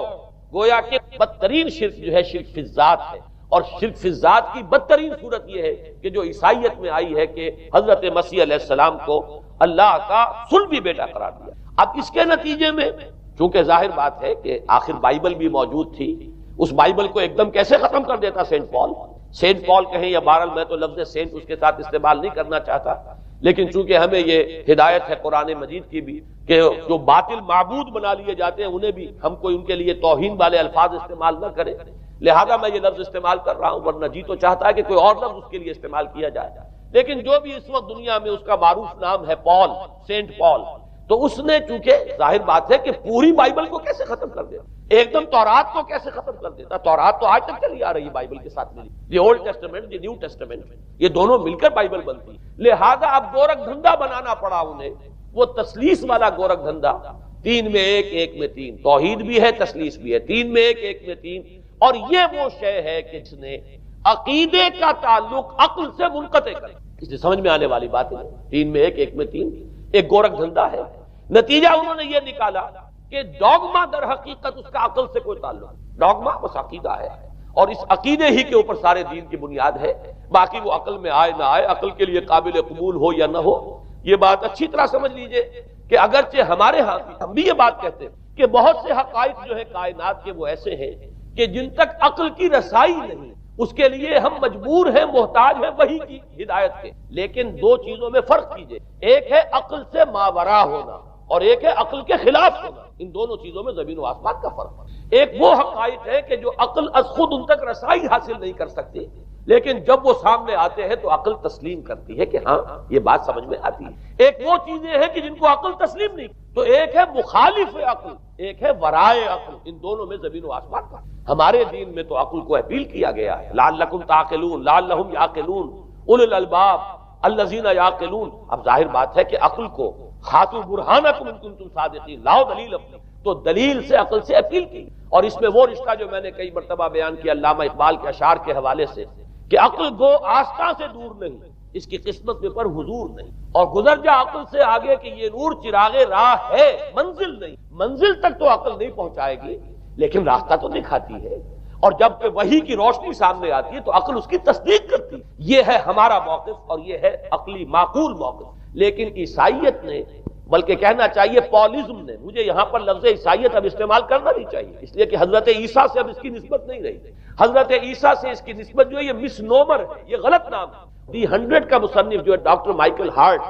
گویا کہ بدترین شرک جو ہے شرک فی الذات ہے۔ اور شرک فی الذات کی بدترین صورت یہ ہے کہ جو عیسائیت میں آئی ہے کہ حضرت مسیح علیہ السلام کو اللہ کا صلبی بیٹا قرار دیا۔ اب اس کے نتیجے میں چونکہ ظاہر بات ہے کہ آخر بائبل بھی موجود تھی، اس بائبل کو ایک دم کیسے ختم کر دیتا سینٹ پال کہیں یا بہرحال میں تو لفظ سینٹ اس کے ساتھ استعمال نہیں کرنا چاہتا، لیکن چونکہ ہمیں یہ ہدایت ہے قرآن مجید کی بھی کہ جو باطل معبود بنا لیے جاتے ہیں انہیں بھی ہم کوئی ان کے لیے توہین والے الفاظ استعمال نہ کریں، لہذا میں یہ لفظ استعمال کر رہا ہوں، ورنہ جی تو چاہتا ہے کہ کوئی اور لفظ اس کے لیے استعمال کیا جائے۔ لیکن جو بھی اس وقت دنیا میں اس کا معروف نام ہے پال، سینٹ پال، تو اس نے چونکہ ظاہر بات ہے کہ پوری بائبل کو کیسے ختم کر دیا، ایک دم تورات کو کیسے ختم کر دیتا۔ تورات تو آج تک چلی آ رہی ہے بائبل کے ساتھ ملی، the old testament, the new testament, یہ دونوں مل کر بائبل بنتی۔ لہذا اب گورکھ دھندا بنانا پڑا انہیں، وہ تسلیس والا گورکھ دھندا، 3 میں 1 1 میں 3، توحید بھی ہے تسلیس بھی ہے، 3 میں 1 1 میں 3۔ اور یہ وہ شے ہے کہ جس نے عقیدے کا تعلق عقل سے منقطع کر، اس سے سمجھ میں آنے والی بات ہے، 3 میں 1 1 میں 3 ایک گورکھ دھندا ہے۔ نتیجہ انہوں نے یہ نکالا کہ ڈوگما در حقیقت اس کا عقل سے کوئی تعلق نہیں، ڈوگما بس عقیدہ ہے، اور اس عقیدے ہی کے اوپر سارے دین کی بنیاد ہے، باقی وہ عقل میں آئے نہ آئے، عقل کے لیے قابل قبول ہو یا نہ ہو۔ یہ بات اچھی طرح سمجھ لیجئے کہ اگرچہ ہمارے ہاں ہم بھی یہ بات کہتے ہیں کہ بہت سے حقائق جو ہے کائنات کے وہ ایسے ہیں کہ جن تک عقل کی رسائی نہیں، اس کے لیے ہم مجبور ہیں، محتاج ہیں وحی کی ہدایت کے۔ لیکن 2 چیزوں میں فرق کیجئے، ایک ہے عقل سے ماوراء ہونا اور ایک ہے عقل کے خلاف ہونا، ان دونوں چیزوں میں زمین و آسمان کا فرق ہے۔ ایک وہ حقائق ہے کہ جو عقل از خود ان تک رسائی حاصل نہیں کر سکتی، لیکن جب وہ سامنے آتے ہیں تو عقل تسلیم کرتی ہے کہ ہاں یہ بات سمجھ میں آتی ہے۔ ایک وہ چیزیں ہیں کہ جن کو عقل تسلیم نہیں، تو ایک ہے مخالف عقل، ایک ہے ورائے عقل، ان دونوں میں زمین و آسمان کا۔ ہمارے دین میں تو عقل کو اپیل کیا گیا ہے، لعلکم تعقلون، لعلہم یعقلون، اولو الالباب الذین یعقلون۔ اب ظاہر بات ہے کہ عقل کو ہاتھو برہانکم ان کنتم صادقین، لاؤ دلیل اپنی، تو دلیل سے عقل سے اپیل کی۔ اور اس میں وہ رشتہ جو میں نے کئی مرتبہ بیان کیا علامہ اقبال کے اشعار کے حوالے سے کہ عقل گو آستہ سے دور نہیں، اس کی قسمت میں پر حضور نہیں، اور گزر جا عقل سے آگے کہ یہ نور چراغ راہ ہے، منزل نہیں، منزل تک تو عقل نہیں پہنچائے گی لیکن راستہ تو دکھاتی ہے، اور جب کہ وحی کی روشنی سامنے آتی ہے تو عقل اس کی تصدیق کرتی ہے۔ یہ ہے ہمارا موقف اور یہ ہے عقلی معقول موقف۔ لیکن عیسائیت نے، بلکہ کہنا چاہیے پالزم نے، مجھے یہاں پر لفظ عیسائیت اب استعمال کرنا نہیں چاہیے اس لیے کہ حضرت عیسیٰ سے اب اس کی نسبت نہیں رہی، حضرت عیسیٰ سے اس کی نسبت جو ہے یہ مس نومر ہے، یہ غلط نام ہے۔ دی 100 کا مصنف جو ہے ڈاکٹر مائیکل ہارٹ،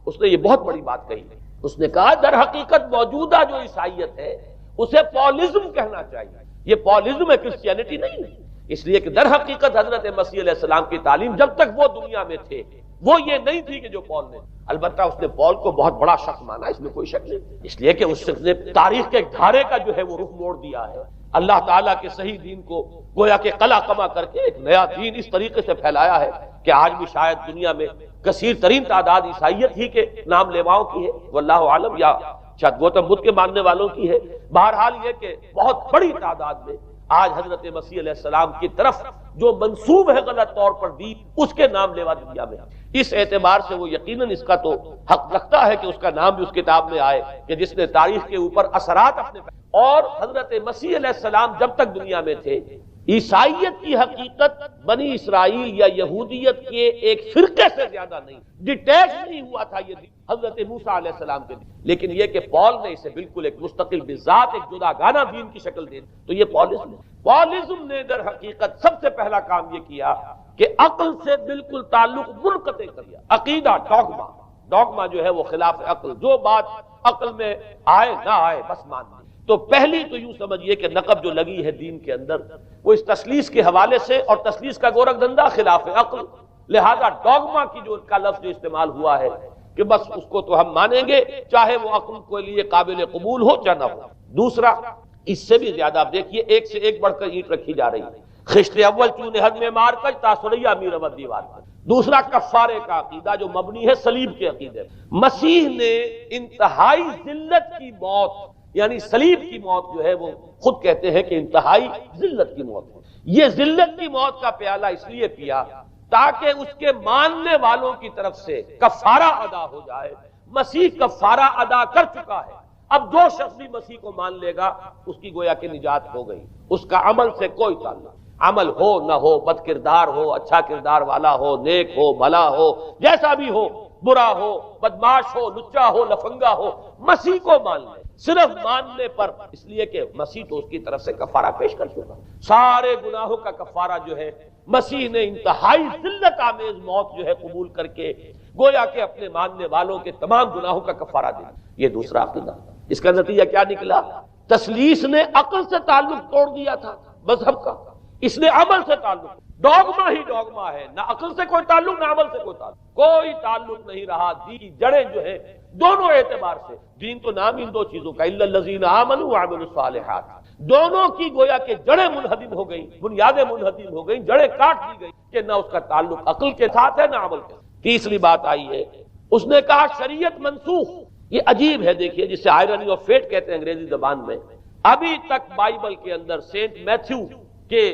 اس نے یہ بہت بڑی بات کہی، اس نے کہا در حقیقت موجودہ جو عیسائیت ہے اسے پالزم کہنا چاہیے، یہ پالزم ہے، کرسچینٹی نہیں ہے، اس لیے کہ در حقیقت حضرت مسیح علیہ السلام کی تعلیم جب تک وہ دنیا میں تھے وہ یہ نہیں تھی کہ جو پال نے، البتہ اس نے پال کو بہت بڑا شخص مانا، اس میں کوئی شک نہیں، اس لیے کہ اس نے تاریخ کے ایک دھارے کا جو ہے وہ رخ موڑ دیا ہے، اللہ تعالیٰ کے صحیح دین کو گویا کہ قلع قمع کر کے ایک نیا دین اس طریقے سے پھیلایا ہے کہ آج بھی شاید دنیا میں کثیر ترین تعداد عیسائیت ہی کے نام لیواؤں کی ہے، واللہ عالم، یا شاید گوتم بدھ کے ماننے والوں کی ہے۔ بہرحال یہ کہ بہت بڑی تعداد میں آج حضرت مسیح علیہ السلام کی طرف جو منسوب ہے غلط طور پر دین، اس کے نام لیوا دنیا میں، اس اعتبار سے وہ یقیناً اس کا تو حق رکھتا ہے کہ اس کا نام بھی اس کتاب میں آئے کہ جس نے تاریخ کے اوپر اثرات اپنے، اور حضرت مسیح علیہ السلام جب تک دنیا میں تھے عیسائیت کی حقیقت بنی اسرائیل یا یہودیت کے ایک فرقے سے زیادہ نہیں، ڈیٹیچ نہیں ہوا تھا یہ دین حضرت موسیٰ علیہ السلام کے دین، لیکن یہ کہ پال نے اسے بالکل ایک مستقل بذات ایک جدا گانا دین کی شکل دے، تو یہ پالزم نے در حقیقت سب سے پہلا کام یہ کیا کہ عقل سے بالکل تعلق منقطع کر دیا۔ عقیدہ، ڈوگما جو ہے وہ خلاف عقل، جو بات عقل میں آئے نہ آئے بس مان لی۔ تو پہلی تو یوں سمجھیے کہ نقب جو لگی ہے دین کے اندر وہ اس تسلیس کے حوالے سے، اور تسلیس کا گورکھ دھندا خلاف عقل، لہذا ڈوگما کی جو کا لفظ استعمال ہوا ہے کہ بس اس کو تو ہم مانیں گے چاہے وہ عقل کے لیے قابل قبول ہو چاہے نہ ہو۔ دوسرا، اس سے بھی زیادہ آپ دیکھیے ایک سے ایک بڑھ کر اینٹ رکھی جا رہی ہے، خشت اول چونے حد میں مار کر تاثریہ امیر احمد دیوار پر۔ دوسرا کفارے کا عقیدہ جو مبنی ہے صلیب کے عقیدے۔ مسیح نے انتہائی ذلت کی موت، یعنی صلیب کی موت جو ہے وہ خود کہتے ہیں کہ انتہائی ذلت کی موت ہے۔ یہ ذلت کی موت کا پیالہ اس لیے پیا تاکہ اس کے ماننے والوں کی طرف سے کفارہ ادا ہو جائے۔ مسیح کفارہ ادا کر چکا ہے، اب جو شخص بھی مسیح کو مان لے گا اس کی گویا کہ نجات ہو گئی، اس کا عمل سے کوئی تعلق، عمل ہو نہ ہو، بد کردار ہو، اچھا کردار والا ہو، نیک ہو، بھلا ہو، جیسا بھی ہو، برا ہو، بدماش ہو، لچا ہو، لفنگا ہو، مسیح کو مان لے، صرف ماننے پر، اس لیے کہ مسیح تو اس کی طرف سے کفارہ پیش کر چکا، سارے گناہوں کا کفارہ جو ہے مسیح نے انتہائی ذلت آمیز موت جو ہے قبول کر کے گویا کہ اپنے ماننے والوں کے تمام گناہوں کا کفارہ دیا۔ یہ دوسرا عقیدہ، اس کا نتیجہ کیا نکلا؟ تسلیس نے عقل سے تعلق توڑ دیا تھا مذہب کا، اس نے عمل سے تعلق، ڈوگما ہی ڈوگما ہے، نہ عقل سے کوئی تعلق نہ عمل سے کوئی تعلق نہیں رہا۔ دین کی جڑیں جو ہے دونوں اعتبار سے، دین تو نام ان دو چیزوں کا، الا الذین آمنوا وعملوا الصالحات، دونوں کی گویا کہ جڑیں منہدم ہو گئیں، بنیادیں منہدم ہو گئیں، جڑیں کاٹ دی گئی کہ نہ اس کا تعلق عقل کے ساتھ ہے نہ عمل کے ساتھ۔ تیسری بات آئی ہے، اس نے کہا شریعت منسوخ۔ یہ عجیب ہے، دیکھیے جسے آئرنی آف فیٹ کہتے ہیں انگریزی زبان میں، ابھی تک بائبل کے اندر سینٹ میتھیو کے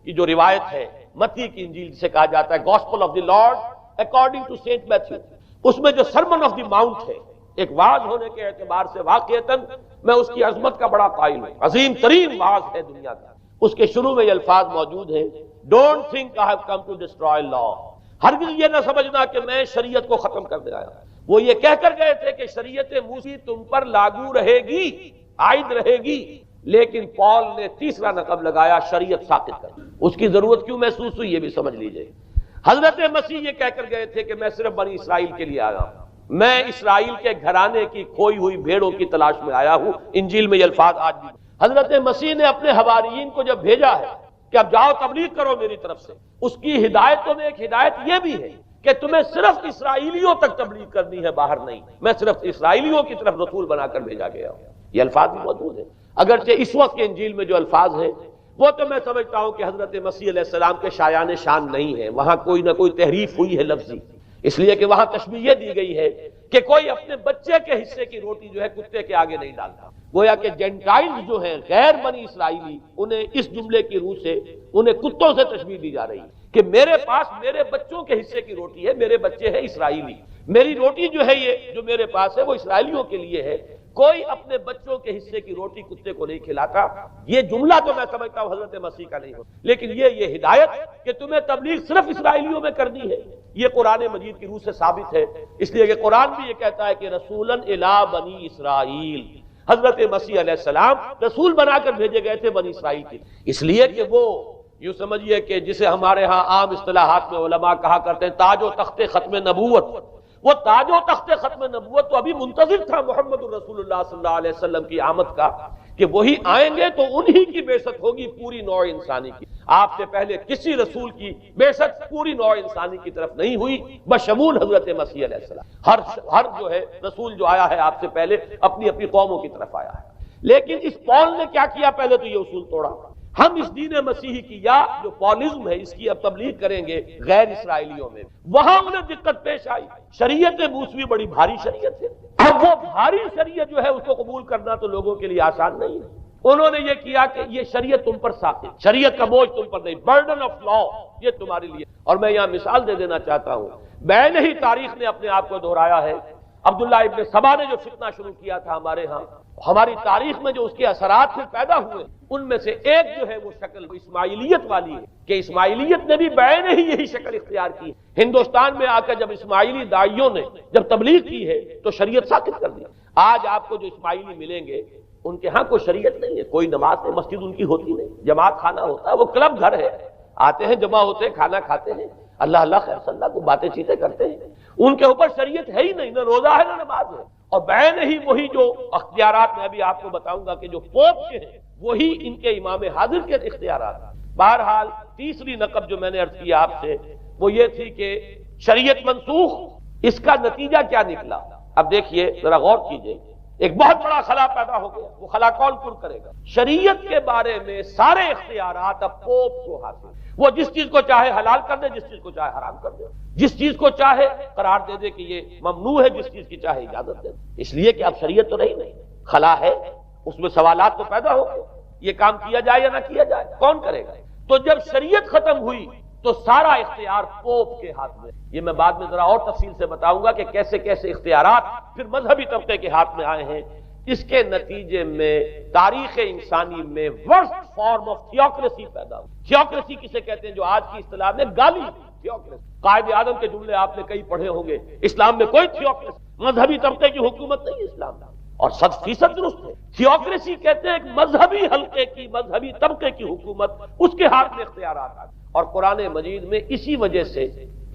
جو روایت ہے، متی کی انجیل جسے کہا جاتا ہے، gospel of the Lord according to Saint Matthew, اس میں جو سرمن آف دی ماؤنٹ ہے، ایک وعظ ہونے کے اعتبار سے واقعتاً میں اس کی عظمت کا بڑا قائل ہوں، عظیم ترین وعظ ہے دنیا کا۔ اس کے شروع میں یہ الفاظ موجود ہیں، don't think I have come to destroy law, ہرگز یہ نہ سمجھنا کہ میں شریعت کو ختم کرنے آیا۔ وہ یہ کہہ کر گئے تھے کہ شریعت موسی تم پر لاگو رہے گی، عائد رہے گی، لیکن پال نے تیسرا نقب لگایا شریعت ساقط کر۔ اس کی ضرورت کیوں محسوس ہوئی یہ بھی سمجھ لیجئے۔ حضرت مسیح یہ کہہ کر گئے تھے کہ میں صرف بنی اسرائیل کے لیے آیا ہوں، میں اسرائیل کے گھرانے کی کھوئی ہوئی بھیڑوں کی تلاش میں آیا ہوں۔ انجیل میں یہ الفاظ آج بھی حضرت مسیح نے اپنے حواریین کو جب بھیجا ہے کہ اب جاؤ تبلیغ کرو میری طرف سے، اس کی ہدایتوں میں ایک ہدایت یہ بھی ہے کہ تمہیں صرف اسرائیلیوں تک تبلیغ کرنی ہے، باہر نہیں، میں صرف اسرائیلیوں کی طرف رسول بنا کر بھیجا گیا ہوں۔ یہ الفاظ بھی موجود ہیں، اگرچہ اس وقت کے انجیل میں جو الفاظ ہیں وہ تو میں سمجھتا ہوں کہ حضرت مسیح علیہ السلام کے شایان شان نہیں ہے، وہاں کوئی نہ کوئی تحریف ہوئی ہے لفظی، اس لیے کہ وہاں تشبیہ دی گئی ہے کہ کوئی اپنے بچے کے حصے کی روٹی جو ہے کتے کے آگے نہیں ڈالتا، گویا کہ جینٹائلز جو ہیں غیر بنی اسرائیلی، انہیں اس جملے کی روح سے انہیں کتوں سے تشبیہ دی جا رہی ہے کہ میرے پاس میرے بچوں کے حصے کی روٹی ہے، میرے بچے ہیں اسرائیلی، میری روٹی جو ہے یہ جو میرے پاس ہے وہ اسرائیلیوں کے لیے ہے، کوئی اپنے بچوں کے حصے کی روٹی کتے کو نہیں کھلاتا۔ یہ جملہ تو میں سمجھتا ہوں حضرت مسیح کا نہیں ہو، لیکن یہ ہدایت کہ تمہیں تبلیغ صرف اسرائیلیوں میں کرنی ہے، یہ قرآن مجید کی روح سے ثابت ہے، اس لیے کہ قرآن بھی یہ کہتا ہے کہ رسولاً الی بنی اسرائیل، حضرت مسیح علیہ السلام رسول بنا کر بھیجے گئے تھے بنی اسرائیل کے، اس لیے کہ وہ یوں سمجھیے کہ جسے ہمارے ہاں عام اصطلاحات میں علماء کہا کرتے ہیں تاج و تخت ختم نبوت، وہ تاج و تخت ختم نبوت تو ابھی منتظر تھا محمد الرسول اللہ صلی اللہ علیہ وسلم کی آمد کا، کہ وہی آئیں گے تو انہی کی بعثت ہوگی پوری نوع انسانی کی۔ آپ سے پہلے کسی رسول کی بعثت پوری نوع انسانی کی طرف نہیں ہوئی بشمول حضرت مسیح علیہ السلام۔ ہر جو ہے رسول جو آیا ہے آپ سے پہلے اپنی اپنی قوموں کی طرف آیا ہے، لیکن اس پول نے کیا کیا؟ پہلے تو یہ اصول توڑا، ہم اس دین مسیحی کی یا جو پولزم ہے اس کی اب تبلیغ کریں گے غیر اسرائیلیوں میں، وہاں انہیں دقت پیش آئی، شریعت موسوی بڑی بھاری شریعت ہے، اب وہ بھاری شریعت جو ہے اس کو قبول کرنا تو لوگوں کے لیے آسان نہیں ہے۔ انہوں نے یہ کیا کہ یہ شریعت تم پر ثابت، شریعت کا بوجھ تم پر نہیں، برڈن آف لا یہ تمہارے لیے۔ اور میں یہاں مثال دے دینا چاہتا ہوں، بین ہی تاریخ نے اپنے آپ کو دہرایا ہے، عبداللہ ابن سبا نے جو فتنہ شروع کیا تھا ہمارے ہاں، ہماری تاریخ میں جو اس کے اثرات پھر پیدا ہوئے، ان میں سے ایک جو ہے وہ شکل اسماعیلیت والی ہے، کہ اسماعیلیت نے بھی بین ہی یہی شکل اختیار کی۔ ہندوستان میں آ کر جب اسماعیلی داعیوں نے جب تبلیغ کی ہے تو شریعت ساقط کر دی۔ آج آپ کو جو اسماعیلی ملیں گے ان کے ہاں کوئی شریعت نہیں ہے، کوئی نماز نہیں، مسجد ان کی ہوتی نہیں، جماعت خانہ ہوتا ہے، وہ کلب گھر ہے، آتے ہیں جمع ہوتے ہیں کھانا کھاتے ہیں، اللہ اللہ خیر صلی اللہ کو باتیں چیتیں کرتے ہیں، ان کے اوپر شریعت ہے ہی نہیں، نہ روزہ ہے نہ نماز ہے۔ اور بین ہی وہی جو اختیارات میں ابھی آپ کو بتاؤں گا کہ جو پوپ کے ہیں وہی ان کے امام حاضر کے اختیارات۔ بہرحال تیسری نقب جو میں نے عرض کیا آپ سے وہ یہ تھی کہ شریعت منسوخ، اس کا نتیجہ کیا نکلا؟ اب دیکھیے ذرا غور کیجئے، ایک بہت بڑا خلا پیدا ہو گیا، وہ خلا کون پر کرے گا؟ شریعت کے بارے میں سارے اختیارات اب پوپ کو حاصل، وہ جس چیز کو چاہے حلال کر دے، جس چیز کو چاہے حرام کر دے، جس چیز کو چاہے قرار دے دے کہ یہ ممنوع ہے، جس چیز کی چاہے اجازت دے دے، اس لیے کہ اب شریعت تو رہی نہیں، خلا ہے، اس میں سوالات تو پیدا ہو گئے، یہ کام کیا جائے یا نہ کیا جائے، کون کرے گا؟ تو جب شریعت ختم ہوئی تو سارا اختیار پوپ کے ہاتھ میں۔ یہ میں بعد میں ذرا اور تفصیل سے بتاؤں گا کہ کیسے کیسے اختیارات پھر مذہبی طبقے کے ہاتھ میں آئے ہیں۔ اس کے نتیجے میں تاریخ انسانی میں ورسٹ فارم آف تھیوکریسی پیدا ہو۔ تھیوکریسی کسے کہتے ہیں؟ جو آج کی اصطلاح میں گالی تھیوکریسی، قائد اعظم کے جملے آپ نے کئی پڑھے ہوں گے، اسلام میں کوئی تھیوکریسی، مذہبی طبقے کی حکومت نہیں اسلام میں، اور 100% درست ہے۔ تھیوکریسی کہتے ہیں ایک مذہبی حلقے کی، مذہبی طبقے کی حکومت، اس کے ہاتھ میں اختیارات آتے ہیں۔ اور قرآن مجید میں اسی وجہ سے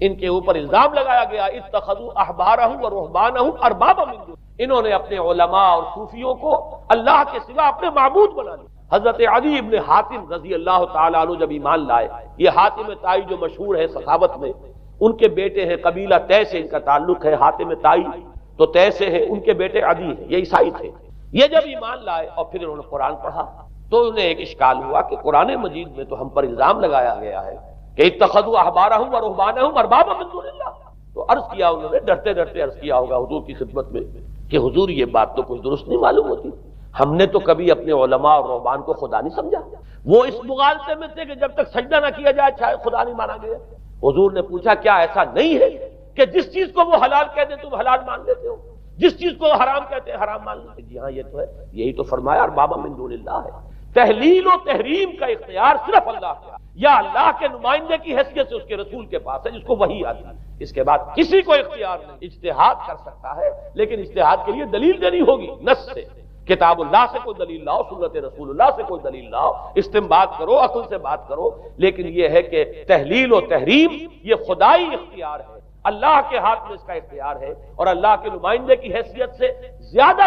ان کے اوپر الزام لگایا گیا اتخذوا احبارهم ورهبانهم اربابا من دون، انہوں نے اپنے علماء اور صوفیوں کو اللہ کے سوا اپنے معبود بنا لیا۔ حضرت علی ابن حاتم رضی اللہ تعالیٰ عنہ جب ایمان لائے، یہ حاتم طائی جو مشہور ہے سخاوت میں، ان کے بیٹے ہیں، قبیلہ طے سے ان کا تعلق ہے، حاتم طائی تو طے سے ہے، ان کے بیٹے عدی ہیں، یہ عیسائی تھے۔ یہ جب ایمان لائے اور پھر انہوں نے قرآن پڑھا تو انہیں ایک اشکال ہوا کہ قرآن مجید میں تو ہم پر الزام لگایا گیا ہے کہ اتخذوا احبارهم ورهبانهم اربابا من دون اللہ، تو عرض کیا انہوں نے، ڈرتے ڈرتے عرض کیا ہوگا حضور کی خدمت میں کہ حضور یہ بات تو کچھ درست نہیں معلوم ہوتی، ہم نے تو کبھی اپنے علماء اور رہبان کو خدا نہیں سمجھا، وہ اس مغالطے میں تھے کہ جب تک سجدہ نہ کیا جائے شاید خدا نہیں مانا گیا۔ حضور نے پوچھا کیا ایسا نہیں ہے کہ جس چیز کو وہ حلال کہہ دیں تم حلال مان لیتے ہو، جس چیز کو حرام کہتے ہیں حرام مان لیتے؟ جی ہاں یہ تو ہے، یہی تو فرمایا اربابا من دون اللہ ہے۔ تحلیل و تحریم کا اختیار صرف اللہ کا، یا اللہ کے نمائندے کی حیثیت سے اس کے رسول کے پاس ہے جس کو وحی آتی ہے، اس کے بعد کسی کو اختیار نہیں۔ اجتہاد کر سکتا ہے لیکن اجتہاد کے لیے دلیل دینی ہوگی، نص سے، کتاب اللہ سے کوئی دلیل لاؤ، سنت رسول اللہ سے کوئی دلیل لاؤ، استنباط کرو، عقل سے بات کرو، لیکن یہ ہے کہ تحلیل و تحریم یہ خدائی اختیار ہے، اللہ کے ہاتھ میں اس کا اختیار ہے، اور اللہ کے نمائندے کی حیثیت سے زیادہ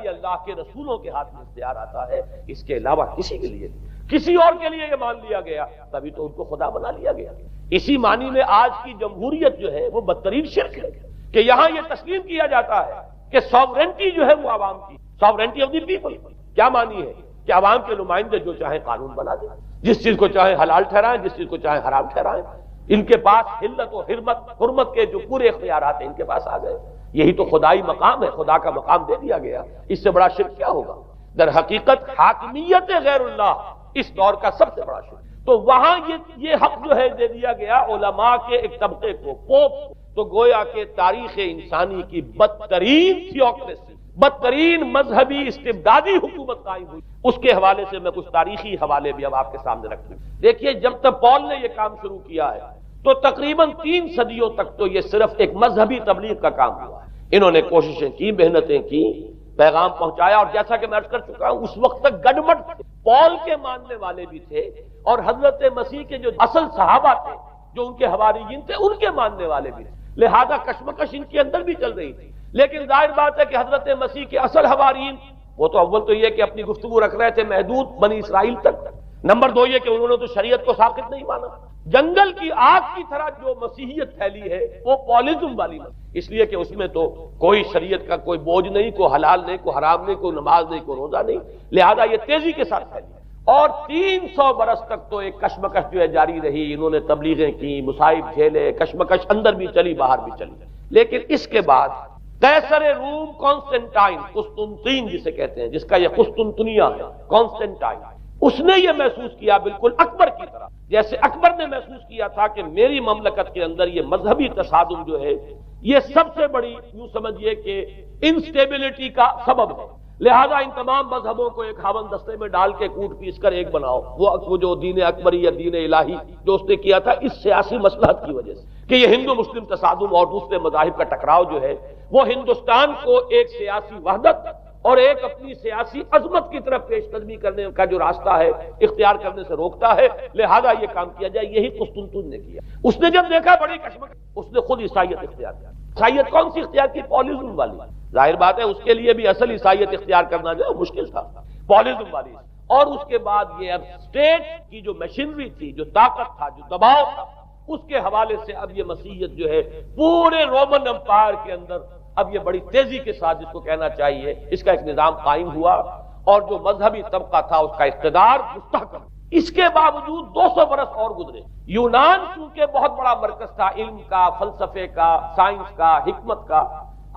یہ اللہ کے رسولوں کے ہاتھ میں اختیار آتا ہے، اس کے علاوہ کسی کے لیے نہیں۔ کسی اور کے لیے یہ مان لیا گیا تبھی تو ان کو خدا بنا لیا گیا۔ اسی معنی میں آج کی جمہوریت جو ہے وہ بدترین شرک ہے کہ یہاں یہ تسلیم کیا جاتا ہے کہ ساورنٹی جو ہے وہ عوام کی، ساورنٹی آف دی پیپل، کیا معنی ہے کہ عوام کے نمائندے جو چاہیں قانون بنا دیں، جس چیز کو چاہیں حلال ٹھہرائیں، جس چیز کو چاہیں حرام ٹھہرائیں، ان کے پاس حلت و حرمت کے جو پورے اختیارات ہیں ان کے پاس آ گئے۔ یہی تو خدائی مقام ہے، خدا کا مقام دے دیا گیا، اس سے بڑا شرک کیا ہوگا؟ در حقیقت حاکمیت غیر اللہ اس دور کا سب سے بڑا شبہ. تو وہاں یہ حق جو ہے دے دیا گیا علماء کے ایک طبقے کو، پوپ. تو گویا کہ تاریخ انسانی کی بدترین تھیوکریسی، بدترین مذہبی استبدادی حکومت قائم ہوئی. اس کے حوالے سے میں کچھ تاریخی حوالے بھی اب آپ کے سامنے رکھ دوں. دیکھیے جب تک پال نے یہ کام شروع کیا ہے تو تقریباً 3 صدیوں تک تو یہ صرف ایک مذہبی تبلیغ کا کام ہوا ہے. انہوں نے کوششیں کی، محنتیں کی، پیغام پہنچایا، اور جیسا کہ میں عرض کر چکا ہوں اس وقت تک گڈمٹ تھے. پال کے ماننے والے بھی تھے اور حضرت مسیح کے جو اصل صحابہ تھے، جو ان کے حواریین تھے، ان کے ماننے والے بھی تھے. لہذا کشمکش ان کے اندر بھی چل رہی تھی. لیکن ظاہر بات ہے کہ حضرت مسیح کے اصل حواریین وہ تو اول تو یہ کہ اپنی گفتگو رکھ رہے تھے محدود بنی اسرائیل تک. نمبر 2 یہ کہ انہوں نے تو شریعت کو ساقط نہیں مانا. جنگل کی آگ کی طرح جو مسیحیت پھیلی ہے وہ پالیزم والی مسیح، اس لیے کہ اس میں تو کوئی شریعت کا کوئی بوجھ نہیں، کوئی حلال نہیں، کوئی حرام نہیں، کوئی نماز نہیں، کوئی روزہ نہیں. لہذا یہ تیزی کے ساتھ پھیلی اور 300 برس تک تو ایک کشمکش جو ہے جاری رہی. انہوں نے تبلیغیں کی، مصائب جھیلے، کشمکش اندر بھی چلی باہر بھی چلی. لیکن اس کے بعد قیصر روم کانسٹنٹائن، قسطنطین جسے کہتے ہیں، جس کا یہ قسطنطنیہ ہے، کانسٹنٹائن، اس نے یہ محسوس کیا بالکل اکبر کی طرح، جیسے اکبر نے محسوس کیا تھا کہ میری مملکت کے اندر یہ مذہبی تصادم جو ہے یہ سب سے بڑی یوں سمجھیے کہ انسٹیبلٹی کا سبب ہے. لہذا ان تمام مذہبوں کو ایک ہاون دستے میں ڈال کے کوٹ پیس کر ایک بناؤ. وہ جو دین اکبری یا دین الہی جو اس نے کیا تھا اس سیاسی مصلحت کی وجہ سے کہ یہ ہندو مسلم تصادم اور دوسرے مذاہب کا ٹکراؤ جو ہے وہ ہندوستان کو ایک سیاسی وحدت اور ایک اپنی سیاسی عظمت کی طرف پیش قدمی کرنے کا جو راستہ ہے اختیار کرنے سے روکتا ہے. لہذا یہ کام کیا جائے. یہی قسطنطین نے کیا. اس نے جب دیکھا بڑی کشمکش، اس نے خود عیسائیت اختیار کیا. عیسائیت کون سی اختیار کی؟ پالیزم والی. ظاہر بات ہے اس کے لیے بھی اصل عیسائیت اختیار کرنا جو ہے مشکل تھا، پالیزم والی. اور اس کے بعد یہ اب اسٹیٹ کی جو مشینری تھی، جو طاقت تھا، جو دباؤ تھا، اس کے حوالے سے اب یہ مسیحیت جو ہے پورے رومن امپائر کے اندر اب یہ بڑی تیزی کے ساتھ جس کو کہنا چاہیے اس کا ایک نظام قائم ہوا اور جو مذہبی طبقہ تھا اس کا اقتدار مستحکم. اس کے باوجود 200 برس اور گزرے. یونان چونکہ بہت بڑا مرکز تھا علم کا، فلسفے کا، سائنس کا، حکمت کا.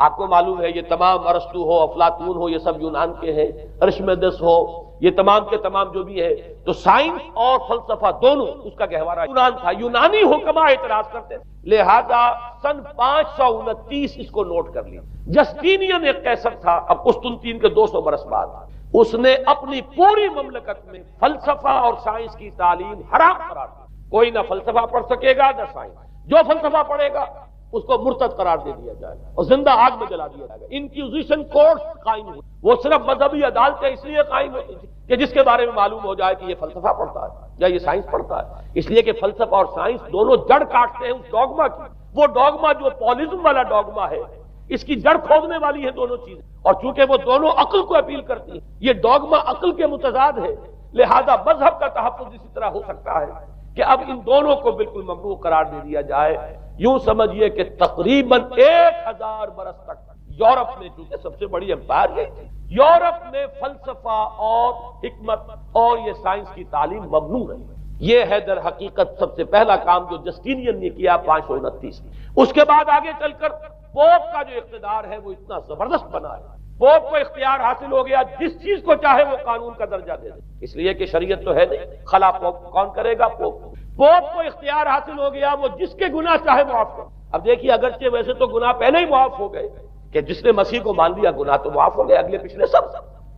آپ کو معلوم ہے یہ تمام ارسطو ہو، افلاطون ہو، یہ سب یونان کے ہیں، ارشمیدس ہو، یہ تمام کے تمام جو بھی ہے. تو سائنس اور فلسفہ دونوں اس کا گہوارہ یونان تھا. یونانی حکماء اعتراض کرتے تھے. لہذا سن 529 اس کو نوٹ کر لیا. جسٹینین ایک قیصر تھا اب قسطنطین کے 200 برس بعد. اس نے اپنی پوری مملکت میں فلسفہ اور سائنس کی تعلیم حرام قرار دی. کوئی نہ فلسفہ پڑھ سکے گا نہ سائنس. جو فلسفہ پڑھے گا اس کو مرتد قرار دے دیا جائے گا اور زندہ آگ میں جلا دیا جائے گا. انکوزیشن کورٹس قائم ہوئی. وہ صرف مذہبی عدالتیں اس لیے قائم ہوئی کہ جس کے بارے میں معلوم ہو جائے کہ یہ فلسفہ پڑھتا ہے یا یہ سائنس پڑھتا ہے. اس لیے کہ فلسفہ اور سائنس دونوں جڑ کاٹتے ہیں اس ڈوگما کی. وہ ڈوگما جو پالیزم والا ڈوگما ہے اس کی جڑ کھودنے والی ہے دونوں چیزیں. اور چونکہ وہ دونوں عقل کو اپیل کرتی ہیں، یہ ڈوگما عقل کے متضاد ہے. لہذا مذہب کا تحفظ اسی طرح ہو سکتا ہے کہ اب ان دونوں کو بالکل ممنوع قرار دے دیا جائے. یوں سمجھیے کہ تقریباً 1000 برس تک یورپ میں، چونکہ سب سے بڑی امپائر یہی تھی، یورپ میں فلسفہ اور حکمت اور یہ سائنس کی تعلیم ممنوع رہی. یہ ہے در حقیقت سب سے پہلا کام جو جسٹینین نے کیا 529 میں. اس کے بعد آگے چل کر پوپ کا جو اقتدار ہے وہ اتنا زبردست بنا ہے. پوپ کو اختیار حاصل ہو گیا جس چیز کو چاہے وہ قانون کا درجہ دے دے. اس لیے کہ شریعت تو ہے نہیں، خلا پوپ کون کرے گا؟ پوپ. پوپ کو اختیار حاصل ہو گیا وہ جس کے گناہ چاہے معاف کر. اب دیکھیے اگرچہ ویسے تو گناہ پہلے ہی معاف ہو گئے کہ جس نے مسیح کو مان لیا گناہ تو معاف ہو گئے اگلے پچھلے سب.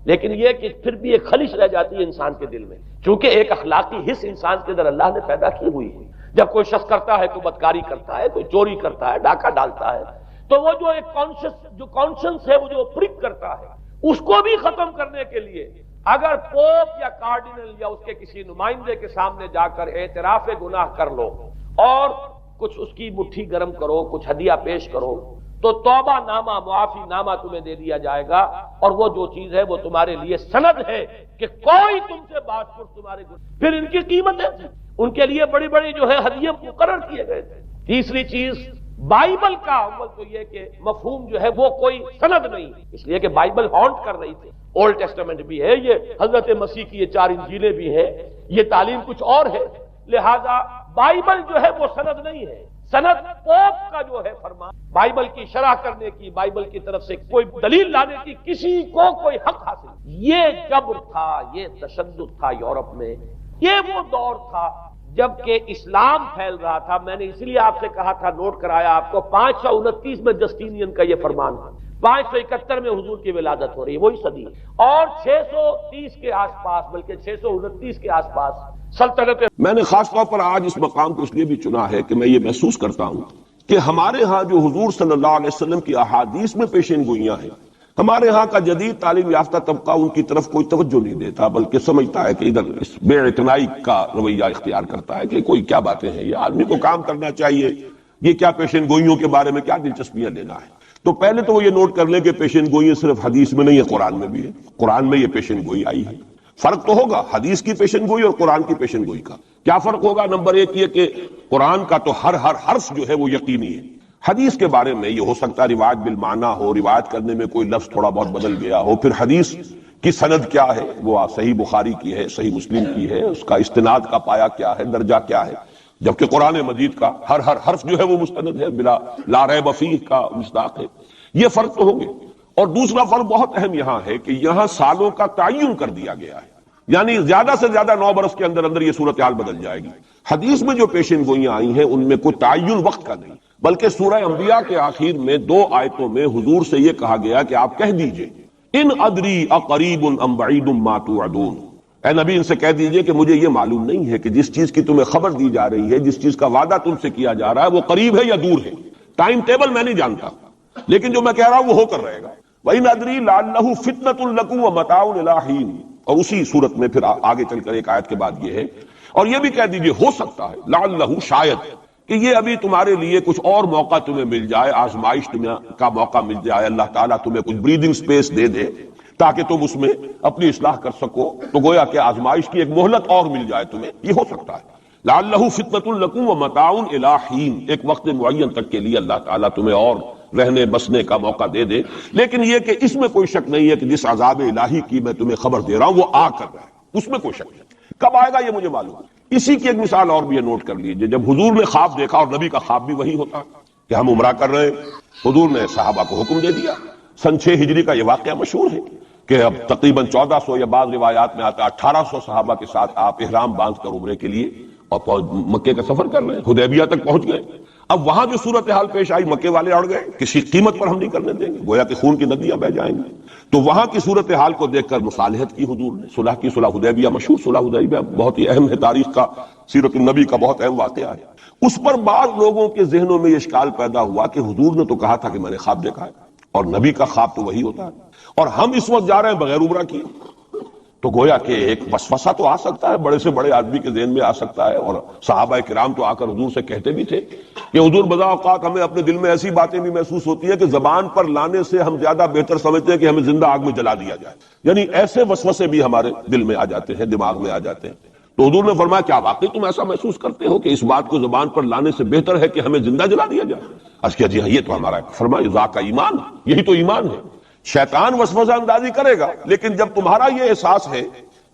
لیکن یہ کہ پھر بھی ایک خلش رہ جاتی ہے انسان کے دل میں، چونکہ ایک اخلاقی حص انسان کے اندر اللہ نے پیدا کی ہوئی ہے. جب کوئی شخص کرتا ہے، کوئی بدکاری کرتا ہے، کوئی چوری کرتا ہے، ڈاکہ ڈالتا ہے، تو وہ جو ایک کانشنس ہے وہ جو پرک کرتا ہے اس کو بھی ختم کرنے کے لیے اگر پوپ یا کارڈینل یا اس کے کسی نمائندے کے سامنے جا کر اعتراف گناہ کر لو اور کچھ اس کی مٹھی گرم کرو، کچھ ہدیہ پیش کرو، تو توبہ نامہ، معافی نامہ تمہیں دے دیا جائے گا. اور وہ جو چیز ہے وہ تمہارے لیے سند ہے کہ کوئی تم سے بات کر تمہارے گناہ. پھر ان کی قیمتیں تھیں، ان کے لیے بڑی بڑی جو ہے ہدیے مقرر کیے گئے تھے. تیسری چیز بائبل کا اول تو یہ کہ مفہوم جو ہے وہ کوئی سند نہیں، اس لیے کہ بائبل ہانٹ کر رہی تھی. اولڈ ٹیسٹمنٹ بھی ہے، یہ حضرت مسیح کی یہ 4 انجیلیں بھی ہیں، یہ تعلیم کچھ اور ہے. لہذا بائبل جو ہے وہ سند نہیں ہے. سند پوپ کا جو ہے فرمان، بائبل کی شرح کرنے کی، بائبل کی طرف سے کوئی دلیل لانے کی کسی کو کوئی حق حاصل نہیں۔ یہ جبر تھا، یہ تشدد تھا یورپ میں، یہ وہ دور تھا جبکہ اسلام پھیل رہا تھا۔ میں نے اس لیے آپ سے کہا تھا، نوٹ کرایا آپ کو، 529 میں جسٹینین کا یہ فرمان تھا، 571 میں حضور کی ولادت ہو رہی ہے، وہی صدی، اور 630 کے آس پاس، بلکہ 629 کے آس پاس سلطنت۔ میں نے خاص طور پر آج اس مقام کو اس لیے بھی چنا ہے کہ میں یہ محسوس کرتا ہوں کہ ہمارے ہاں جو حضور صلی اللہ علیہ وسلم کی احادیث میں پیشین گوئیاں ہیں، ہمارے ہاں کا جدید تعلیم یافتہ طبقہ ان کی طرف کوئی توجہ نہیں دیتا، بلکہ سمجھتا ہے کہ ادھر اس بے اعتنائی کا رویہ اختیار کرتا ہے کہ کوئی کیا باتیں ہیں، یہ آدمی کو کام کرنا چاہیے، یہ کیا پیشین گوئیوں کے بارے میں کیا دلچسپیاں لینا ہے۔ تو پہلے تو وہ یہ نوٹ کر لیں کہ پیشین گوئی صرف حدیث میں نہیں ہے، قرآن میں بھی ہے، قرآن میں یہ پیشین گوئی آئی ہے۔ فرق تو ہوگا حدیث کی پیشن گوئی اور قرآن کی پیشن گوئی کا۔ کیا فرق ہوگا؟ نمبر ایک یہ کہ قرآن کا تو ہر حرف جو ہے وہ یقینی ہے، حدیث کے بارے میں یہ ہو سکتا ہے روایت بالمعنی ہو، روایت کرنے میں کوئی لفظ تھوڑا بہت بدل گیا ہو، پھر حدیث کی سند کیا ہے، وہ صحیح بخاری کی ہے، صحیح مسلم کی ہے، اس کا استناد کا پایا کیا ہے، درجہ کیا ہے، جبکہ قرآن مجید کا ہر حرف جو ہے وہ مستند ہے، بلا لا ریب فیہ کا مصداق ہے۔ یہ فرق تو ہوں گے۔ اور دوسرا فرق بہت اہم یہاں ہے کہ یہاں سالوں کا تعین کر دیا گیا ہے، یعنی زیادہ سے زیادہ 9 برس کے اندر اندر یہ صورتحال بدل جائے گی۔ حدیث میں جو پیشین گوئیاں آئی ہیں ان میں کوئی تعین وقت کا نہیں، بلکہ سورہ انبیاء کے آخر میں 2 آیتوں میں حضور سے یہ کہا گیا کہ آپ کہہ دیجئے ان ادری اقریب ام بعید ما توعدون، اے نبی ان سے کہہ دیجئے کہ مجھے یہ معلوم نہیں ہے کہ جس چیز کی تمہیں خبر دی جا رہی ہے، جس چیز کا وعدہ تم سے کیا جا رہا ہے، وہ قریب ہے یا دور ہے، ٹائم ٹیبل میں نہیں جانتا، لیکن جو میں کہہ رہا ہوں وہ ہو کر رہے گا۔ وَإِنْ أَدْرِي لَعَلَّهُ فِتْنَةٌ لَكُمْ وَمَتَاعٌ إِلَىٰ حِينٍ، اور اسی صورت میں پھر آگے چل کر ایک آیت کے بعد یہ ہے، اور یہ بھی کہہ دیجئے ہو سکتا ہے لعلہ شاید کہ یہ ابھی تمہارے لیے کچھ اور موقع تمہیں مل جائے، آزمائش تمہیں کا موقع مل جائے، اللہ تعالیٰ تمہیں کچھ بریدنگ سپیس دے دے تاکہ تم اس میں اپنی اصلاح کر سکو، تو گویا کہ آزمائش کی ایک مہلت اور مل جائے تمہیں، یہ ہو سکتا ہے۔ لعلہ فتنۃ لکم ومتاع الی حین، ایک وقت معین تک کے لیے اللہ تعالیٰ تمہیں اور رہنے بسنے کا موقع دے دے، لیکن یہ کہ اس میں کوئی شک نہیں ہے کہ جس عذاب الہی کی میں تمہیں خبر دے رہا ہوں وہ آ کر رہا ہے، اس میں کوئی شک نہیں۔ کب آئے گا یہ مجھے معلوم ہے۔ اسی کی ایک مثال اور بھی یہ نوٹ کر لیجئے، جب حضور نے خواب دیکھا، اور نبی کا خواب بھی وہی ہوتا کہ ہم عمرہ کر رہے ہیں، حضور نے صحابہ کو حکم دے دیا۔ سن 6 ہجری کا یہ واقعہ مشہور ہے کہ اب تقریباً 1400 یا بعض روایات میں آتا 1800 صحابہ کے ساتھ آپ احرام باندھ کر عمرے کے لیے اور مکے کا سفر کر رہے ہیں، حدیبیہ تک پہنچ گئے۔ اب وہاں جو صورتحال پیش آئی، مکے والے اڑ گئے، کسی قیمت پر ہم نہیں کرنے دیں گے، گویا کہ خون کی ندیاں بہ جائیں گی۔ تو وہاں کی صورتحال کو دیکھ کر مصالحت کی حضور نے، صلح کی، صلح حدیبیہ، مشہور صلح حدیبیہ بہت ہی اہم ہے، تاریخ کا، سیرت النبی کا بہت اہم واقعہ ہے۔ اس پر بعض لوگوں کے ذہنوں میں یہ اشکال پیدا ہوا کہ حضور نے تو کہا تھا کہ میں نے خواب دیکھا ہے، اور نبی کا خواب تو وہی ہوتا ہے، اور ہم اس وقت جا رہے ہیں بغیر عمرہ کیے، تو گویا کہ ایک وسوسہ تو آ سکتا ہے، بڑے سے بڑے آدمی کے ذہن میں آ سکتا ہے۔ اور صحابہ کرام تو آ کر حضور سے کہتے بھی تھے کہ حضور بذا اوقات ہمیں اپنے دل میں ایسی باتیں بھی محسوس ہوتی ہے کہ زبان پر لانے سے ہم زیادہ بہتر سمجھتے ہیں کہ ہمیں زندہ آگ میں جلا دیا جائے، یعنی ایسے وسوسے بھی ہمارے دل میں آ جاتے ہیں، دماغ میں آ جاتے ہیں۔ تو حضور نے فرمایا کیا واقعی تم ایسا محسوس کرتے ہو کہ اس بات کو زبان پر لانے سے بہتر ہے کہ ہمیں زندہ جلا دیا جائے؟ عرض کیا جی ہاں، یہ تو ہمارا، فرمایا ذاک ایمان، یہی تو ایمان ہے۔ شیطان وسوسہ اندازی کرے گا، لیکن جب تمہارا یہ احساس ہے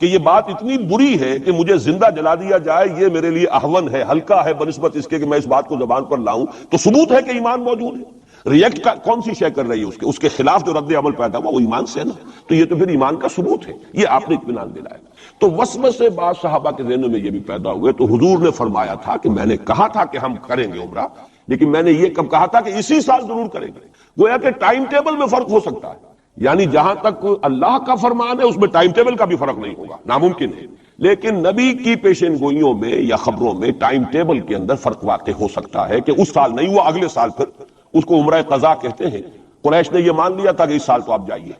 کہ یہ بات اتنی بری ہے کہ مجھے زندہ جلا دیا جائے، یہ میرے لیے اہون ہے، ہلکا ہے بنسبت اس کے کہ میں اس بات کو زبان پر لاؤں، تو ثبوت ہے کہ ایمان موجود ہے۔ ریئیکٹ کا کون سی شے کر رہی ہے اس کے خلاف جو رد عمل پیدا ہوا وہ ایمان سے ہے نا، تو یہ تو پھر ایمان کا ثبوت ہے، یہ آپ نے اطمینان دلایا۔ تو وسوسے بعض صحابہ کے ذہنوں میں یہ بھی پیدا ہوئے، تو حضور نے فرمایا تھا کہ میں نے کہا تھا کہ ہم کریں گے عمرہ، لیکن میں نے یہ کب کہا تھا کہ اسی سال ضرور کریں گے۔ گویا کہ ٹائم ٹیبل میں فرق ہو سکتا ہے، یعنی جہاں تک اللہ کا فرمان ہے اس میں ٹائم ٹیبل کا بھی فرق نہیں ہوگا، ناممکن ہے، لیکن نبی کی پیشین گوئیوں میں یا خبروں میں ٹائم ٹیبل کے اندر فرق واقع ہو سکتا ہے کہ اس سال نہیں ہوا، اگلے سال پھر اس کو عمرہ قضا کہتے ہیں۔ قریش نے یہ مان لیا تھا کہ اس سال تو آپ جائیے،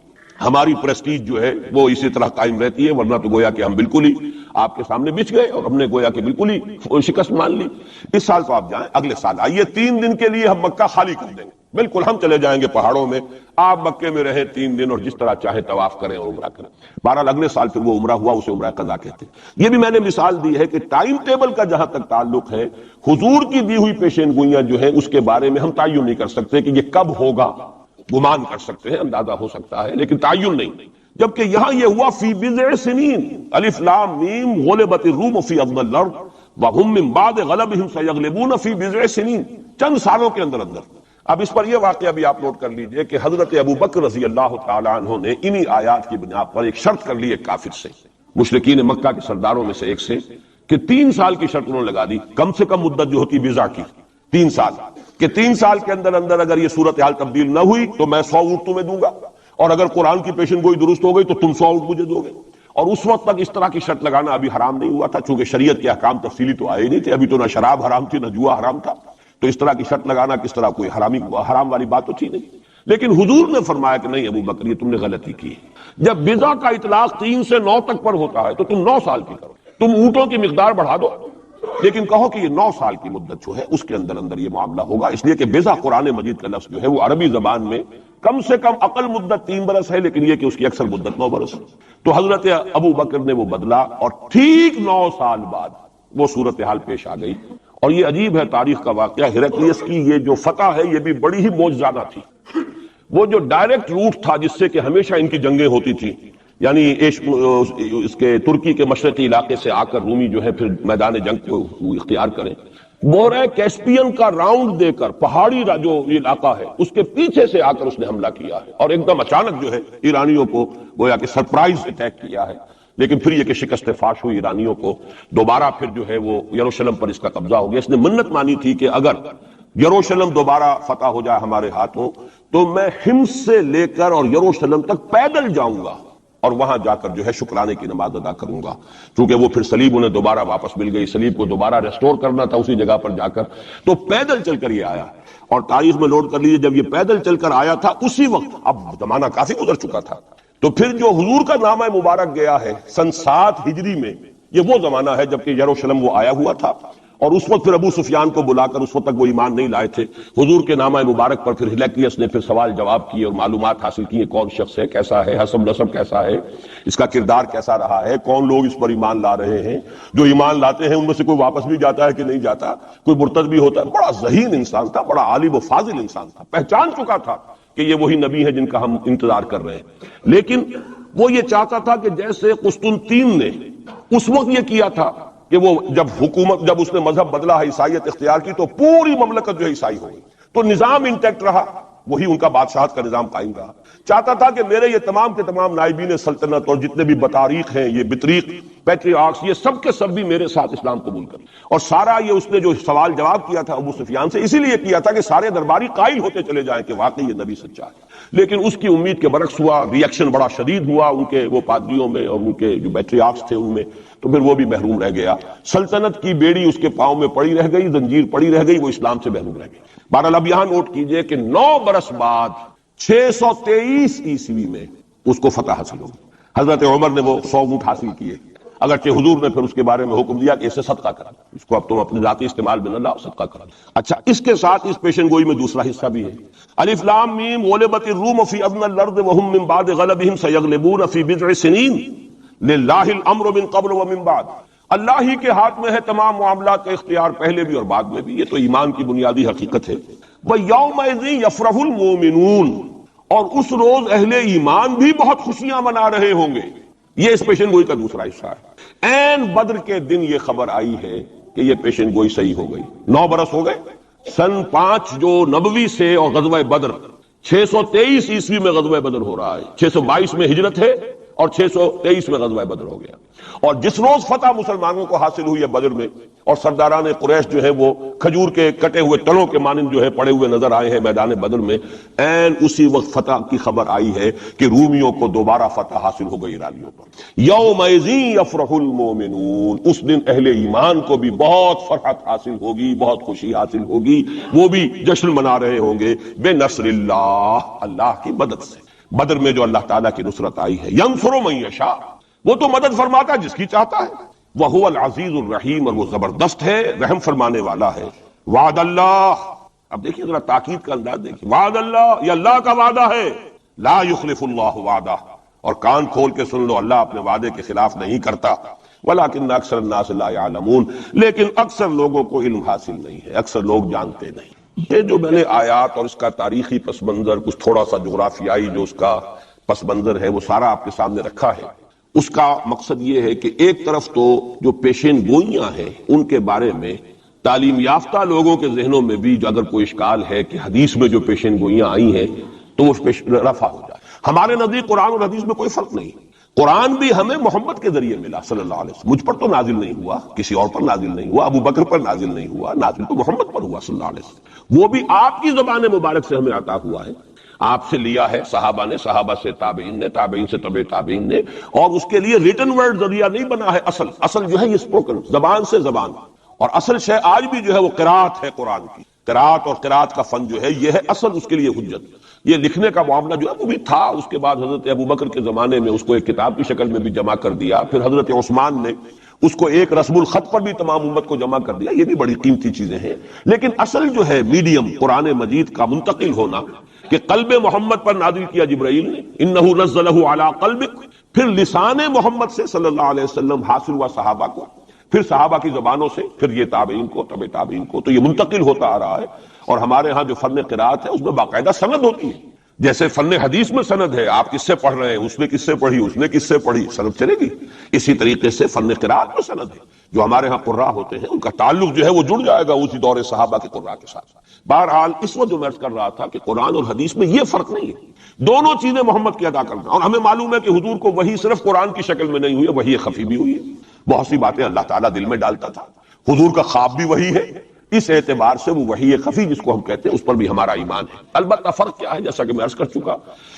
ہماری پریسٹیج جو ہے وہ اسی طرح قائم رہتی ہے، ورنہ تو گویا کہ ہم بالکل ہی آپ کے سامنے بچ گئے اور ہم نے گویا کہ بالکل ہی شکست مان لی۔ اس سال تو آپ جائیں، اگلے سال آئیے، 3 دن کے لیے ہم مکہ خالی کر دیں گے، بالکل ہم چلے جائیں گے پہاڑوں میں، آپ مکے میں رہیں 3 دن اور جس طرح چاہے طواف کریں اور عمرہ کریں۔ بہرحال اگلے سال پھر وہ عمرہ ہوا، اسے عمرہ قضا کہتے ہیں۔ یہ بھی میں نے مثال دی ہے کہ ٹائم ٹیبل کا جہاں تک تعلق ہے، حضور کی دی ہوئی پیشین گوئیاں جو ہیں اس کے بارے میں ہم تعین نہیں کر سکتے کہ یہ کب ہوگا، گمان کر سکتے ہیں، اندازہ ہو سکتا ہے، لیکن تعین نہیں۔ جبکہ یہاں یہ ہوا فی بضع سنین، الف لام میم غلبت الروم فی ادنى الارض وهم من بعد غلبهم سيغلبون فی بضع سنین، چند سالوں کے اندر اندر. اب اس پر یہ واقعہ بھی آپ نوٹ کر لیجئے کہ حضرت ابو بکر رضی اللہ تعالی عنہ نے انہی آیات کی بنا پر ایک شرط کر لی ایک کافر سے، مشرکین مکہ کے سرداروں میں سے ایک سے، کہ 3 سال کی شرط انہوں نے لگا دی، کم سے کم مدت جو ہوتی ویزا کی 3 سال، کہ 3 سال کے اندر اندر اگر یہ صورتحال تبدیل نہ ہوئی تو میں 100 اونٹ تمہیں دوں گا، اور اگر قرآن کی پیشن گوئی درست ہو گئی تو تم 100 اونٹ مجھے دو گے. اور اس وقت تک اس طرح کی شرط لگانا ابھی حرام نہیں ہوا تھا، چونکہ شریعت کے احکام تفصیلی تو آئے نہیں تھے، ابھی تو نہ شراب حرام تھی نہ جوا حرام تھا، تو اس طرح کی شرط لگانا کس طرح کوئی حرام والی بات تو تھی نہیں. لیکن حضور نے فرمایا کہ نہیں ابو بکر یہ تم نے غلطی کی. جب ویزا کا اطلاق 3 سے 9 تک پر ہوتا ہے تو تم 9 سال کی کرو، تم اونٹوں کی مقدار بڑھا دو، لیکن کہو کہ یہ 9 سال کی مدت جو ہے اس کے اندر اندر یہ معاملہ ہوگا. اس لیے کہ ویزا قرآن مجید کا لفظ جو ہے وہ عربی زبان میں کم سے کم اقل مدت 3 برس ہے، لیکن یہ کہ اس کی اکثر مدت 9 برس ہے. تو حضرت ابو بکر نے وہ بدلا اور ٹھیک 9 سال بعد وہ صورتحال پیش آ گئی. اور یہ عجیب ہے تاریخ کا واقعہ، ہرقلیس کی یہ جو فتح ہے یہ بھی بڑی ہی معجزانہ تھی. وہ جو ڈائریکٹ روٹ تھا جس سے کہ ہمیشہ ان کی جنگیں ہوتی تھی، یعنی اس کے ترکی کے مشرقی علاقے سے آ کر رومی جو ہے پھر میدان جنگ کو اختیار کریں، بحیرہ کیسپین کا راؤنڈ دے کر پہاڑی جو علاقہ ہے اس کے پیچھے سے آ کر اس نے حملہ کیا ہے، اور ایک دم اچانک جو ہے ایرانیوں کو گویا کہ سرپرائز اٹیک کیا ہے. لیکن پھر یہ کہ شکست فاش ہوئی ایرانیوں کو، دوبارہ پھر جو ہے وہ یروشلم پر اس کا قبضہ ہو گیا. اس نے منت مانی تھی کہ اگر یروشلم دوبارہ فتح ہو جائے ہمارے ہاتھوں تو میں حمص سے لے کر اور یروشلم تک پیدل جاؤں گا اور وہاں جا کر جو ہے شکرانے کی نماز ادا کروں گا. چونکہ وہ پھر صلیب انہیں دوبارہ واپس مل گئی، صلیب کو دوبارہ ریسٹور کرنا تھا اسی جگہ پر جا کر، تو پیدل چل کر یہ آیا. اور تاریخ میں نوٹ کر لیجیے جب یہ پیدل چل کر آیا تھا اسی وقت، اب زمانہ کافی گزر چکا تھا، تو پھر جو حضور کا نامہ مبارک گیا ہے سن 7 ہجری میں، یہ وہ زمانہ ہے جبکہ یروشلم وہ آیا ہوا تھا. اور اس وقت پھر ابو سفیان کو بلا کر، اس وقت تک وہ ایمان نہیں لائے تھے، حضور کے نامہ مبارک پر پھر ہرقلیس نے پھر سوال جواب کیے اور معلومات حاصل کی، کون شخص ہے، کیسا ہے، حسب نسب کیسا ہے، اس کا کردار کیسا رہا ہے، کون لوگ اس پر ایمان لا رہے ہیں، جو ایمان لاتے ہیں ان میں سے کوئی واپس بھی جاتا ہے کہ نہیں جاتا، کوئی مرتد بھی ہوتا ہے. بڑا ذہین انسان تھا، بڑا عالم و فاضل انسان تھا، پہچان چکا تھا کہ یہ وہی نبی ہے جن کا ہم انتظار کر رہے ہیں. لیکن وہ یہ چاہتا تھا کہ جیسے قسطنطین نے اس وقت یہ کیا تھا کہ وہ جب اس نے مذہب بدلا ہے، عیسائیت اختیار کی، تو پوری مملکت جو ہے عیسائی ہو گئی، تو نظام انٹیکٹ رہا، وہی ان کا بادشاہت کا نظام قائم رہا. چاہتا تھا کہ میرے یہ تمام کے تمام نائبین سلطنت اور جتنے بھی بطاریق ہیں، یہ بطریق، پیٹریارکس، یہ سب کے سب بھی میرے ساتھ اسلام قبول کریں. اور سارا یہ اس نے جو سوال جواب کیا تھا ابو سفیان سے، اسی لیے کیا تھا کہ سارے درباری قائل ہوتے چلے جائیں کہ واقعی یہ نبی سچا ہے. لیکن اس کی امید کے برعکس ہوا، ریئیکشن بڑا شدید ہوا ان کے وہ پادریوں میں اور ان کے جو پیٹریارکس تھے ان میں، تو پھر وہ بھی محروم رہ گیا. سلطنت کی بیڑی اس کے پاؤں میں پڑی رہ گئی، زنجیر پڑی رہ گئی، وہ اسلام سے محروم رہ گئی. بہرحال اب یہاں نوٹ کیجئے کہ 9 برس بعد 623 عیسوی میں اس کو فتح حاصل ہوگی. حضرت عمر نے وہ 100 اونٹ حاصل کیے، اگرچہ حضور نے پھر اس کے بارے میں حکم دیا کہ اسے صدقہ کرا، اس کو اب تم اپنے ذاتی استعمال میں نہ لاؤ، صدقہ کرا. اچھا، اس کے ساتھ اس پیشن گوئی میں دوسرا حصہ بھی ہے. الف لام میم غلبت الروم فی ادنى الارض وهم من بعد غلبهم سيغلبون في بضع سنين لله الامر من قبل ومن بعد. اللہ ہی کے ہاتھ میں ہے تمام معاملات کا اختیار، پہلے بھی اور بعد میں بھی. یہ تو ایمان کی بنیادی حقیقت ہے. وَيَوْمَئِذٍ يَفْرَحُ الْمُؤْمِنُونَ، اور اس روز اہل ایمان بھی بہت خوشیاں منا رہے ہوں گے. یہ اس پیشن گوئی کا دوسرا حصہ ہے. عین بدر کے دن یہ خبر آئی ہے کہ یہ پیشن گوئی صحیح ہو گئی. 9 برس ہو گئے، سن 5 جو نبوی سے اور غزوہ بدر 623 عیسوی میں غزوہ بدر ہو رہا ہے، 622 میں ہجرت ہے اور 623 میں غزوہ بدر ہو گیا. اور جس روز فتح مسلمانوں کو حاصل ہوئی ہے بدر میں، اور سرداران قریش جو ہے وہ کھجور کے کٹے ہوئے تنوں کے مانند جو ہے پڑے ہوئے نظر آئے ہیں میدان بدر میں، عین اسی وقت فتح کی خبر آئی ہے کہ رومیوں کو دوبارہ فتح حاصل ہو گئی ایرانیوں پر. یومئذ یفرح المؤمنون، اس دن اہل ایمان کو بھی بہت فرحت حاصل ہوگی، بہت خوشی حاصل ہوگی، وہ بھی جشن منا رہے ہوں گے بنصر اللہ، اللہ کی مدد سے. بدر میں جو اللہ تعالیٰ کی نصرت آئی ہے، ینصر من یشاء، وہ تو مدد فرماتا ہے جس کی چاہتا ہے. وَهُوَ الْعَزِيزُ الرَّحِيمُ، اور وہ زبردست ہے، رحم فرمانے والا ہے. وعد اللہ، اب دیکھیے ذرا تاکید کا انداز دیکھیے. وعد اللہ، یہ اللہ کا وعدہ ہے. لا یخلف اللہ وعدہ، اور کان کھول کے سن لو، اللہ اپنے وعدے کے خلاف نہیں کرتا. ولیکن اکثر الناس لا یعلمون، لیکن اکثر لوگوں کو علم حاصل نہیں ہے، اکثر لوگ جانتے نہیں. یہ جو میں نے آیات اور اس کا تاریخی پس منظر، کچھ تھوڑا سا جغرافیائی جو اس کا پس منظر ہے، وہ سارا آپ کے سامنے رکھا ہے. اس کا مقصد یہ ہے کہ ایک طرف تو جو پیشین گوئیاں ہیں ان کے بارے میں تعلیم یافتہ لوگوں کے ذہنوں میں بھی جو اگر کوئی اشکال ہے کہ حدیث میں جو پیشین گوئیاں آئی ہیں تو وہ رفع ہو جائے. ہمارے نزدیک قرآن اور حدیث میں کوئی فرق نہیں. قرآن بھی ہمیں محمد کے ذریعے ملا صلی اللہ علیہ وسلم. مجھ پر تو نازل نہیں ہوا, کسی اور پر نازل نہیں ہوا, ابو بکر پر نازل نہیں ہوا, نازل تو محمد پر ہوا صلی اللہ علیہ وسلم. وہ بھی آپ کی زبان مبارک سے ہمیں عطا ہوا ہے, آپ سے لیا ہے صحابہ نے, صحابہ سے تابعین نے, تابعین سے تبع تابعین نے, اور اس کے لیے ریٹن ورڈ ذریعہ نہیں بنا ہے. اصل جو ہے یہ اسپوکن, زبان سے زبان, اور اصل شے آج بھی جو ہے وہ قرات ہے قرآن کی. قرات اور قرات کا فن جو ہے یہ ہے اصل اس کے لیے حجت. یہ لکھنے کا معاملہ جو ہے وہ بھی تھا, اس کے بعد حضرت ابو بکر کے زمانے میں اس کو ایک کتاب کی شکل میں بھی جمع کر دیا, پھر حضرت عثمان نے اس کو ایک رسم الخط پر بھی تمام امت کو جمع کر دیا. یہ بھی بڑی قیمتی چیزیں ہیں. لیکن اصل جو ہے میڈیم قرآن مجید کا منتقل ہونا کہ قلب محمد پر نازل کیا جبرائیل نے, انہ نزلہ علی قلبک, پھر لسان محمد سے صلی اللہ علیہ وسلم حاصل ہوا صحابہ کو, پھر صحابہ کی زبانوں سے, پھر یہ تابعین کو, تبع تابعین کو, تو یہ منتقل ہوتا آ رہا ہے. اور ہمارے ہاں جو فن قرات ہے اس میں باقاعدہ سند ہوتی ہے. جیسے فن حدیث میں سند ہے, آپ کس سے پڑھ رہے ہیں, اس نے کس سے پڑھی, اس نے کس سے پڑھی, سند چلے گی. اسی طریقے سے فن قرات میں سند ہے. جو ہمارے ہاں قراء ہوتے ہیں ان کا تعلق جو ہے وہ جڑ جائے گا اسی دور صحابہ کے قراء کے ساتھ. بہرحال اس وقت جو میں عرض کر رہا تھا کہ قرآن اور حدیث میں یہ فرق نہیں ہے, دونوں چیزیں محمد کی ادا کرنا. اور ہمیں معلوم ہے کہ حضور کو وحی صرف قرآن کی شکل میں نہیں ہوئی ہے, وحی خفی بھی ہوئی ہے. بہت سی باتیں اللہ تعالیٰ دل میں ڈالتا تھا. حضور کا خواب بھی وحی ہے, اس اعتبار سے وہ وحی خفی جس کو ہم کہتے ہیں اس پر بھی ہمارا ایمان ہے. البتہ فرق کیا ہے, جیسا کہ میں عرض کر چکا,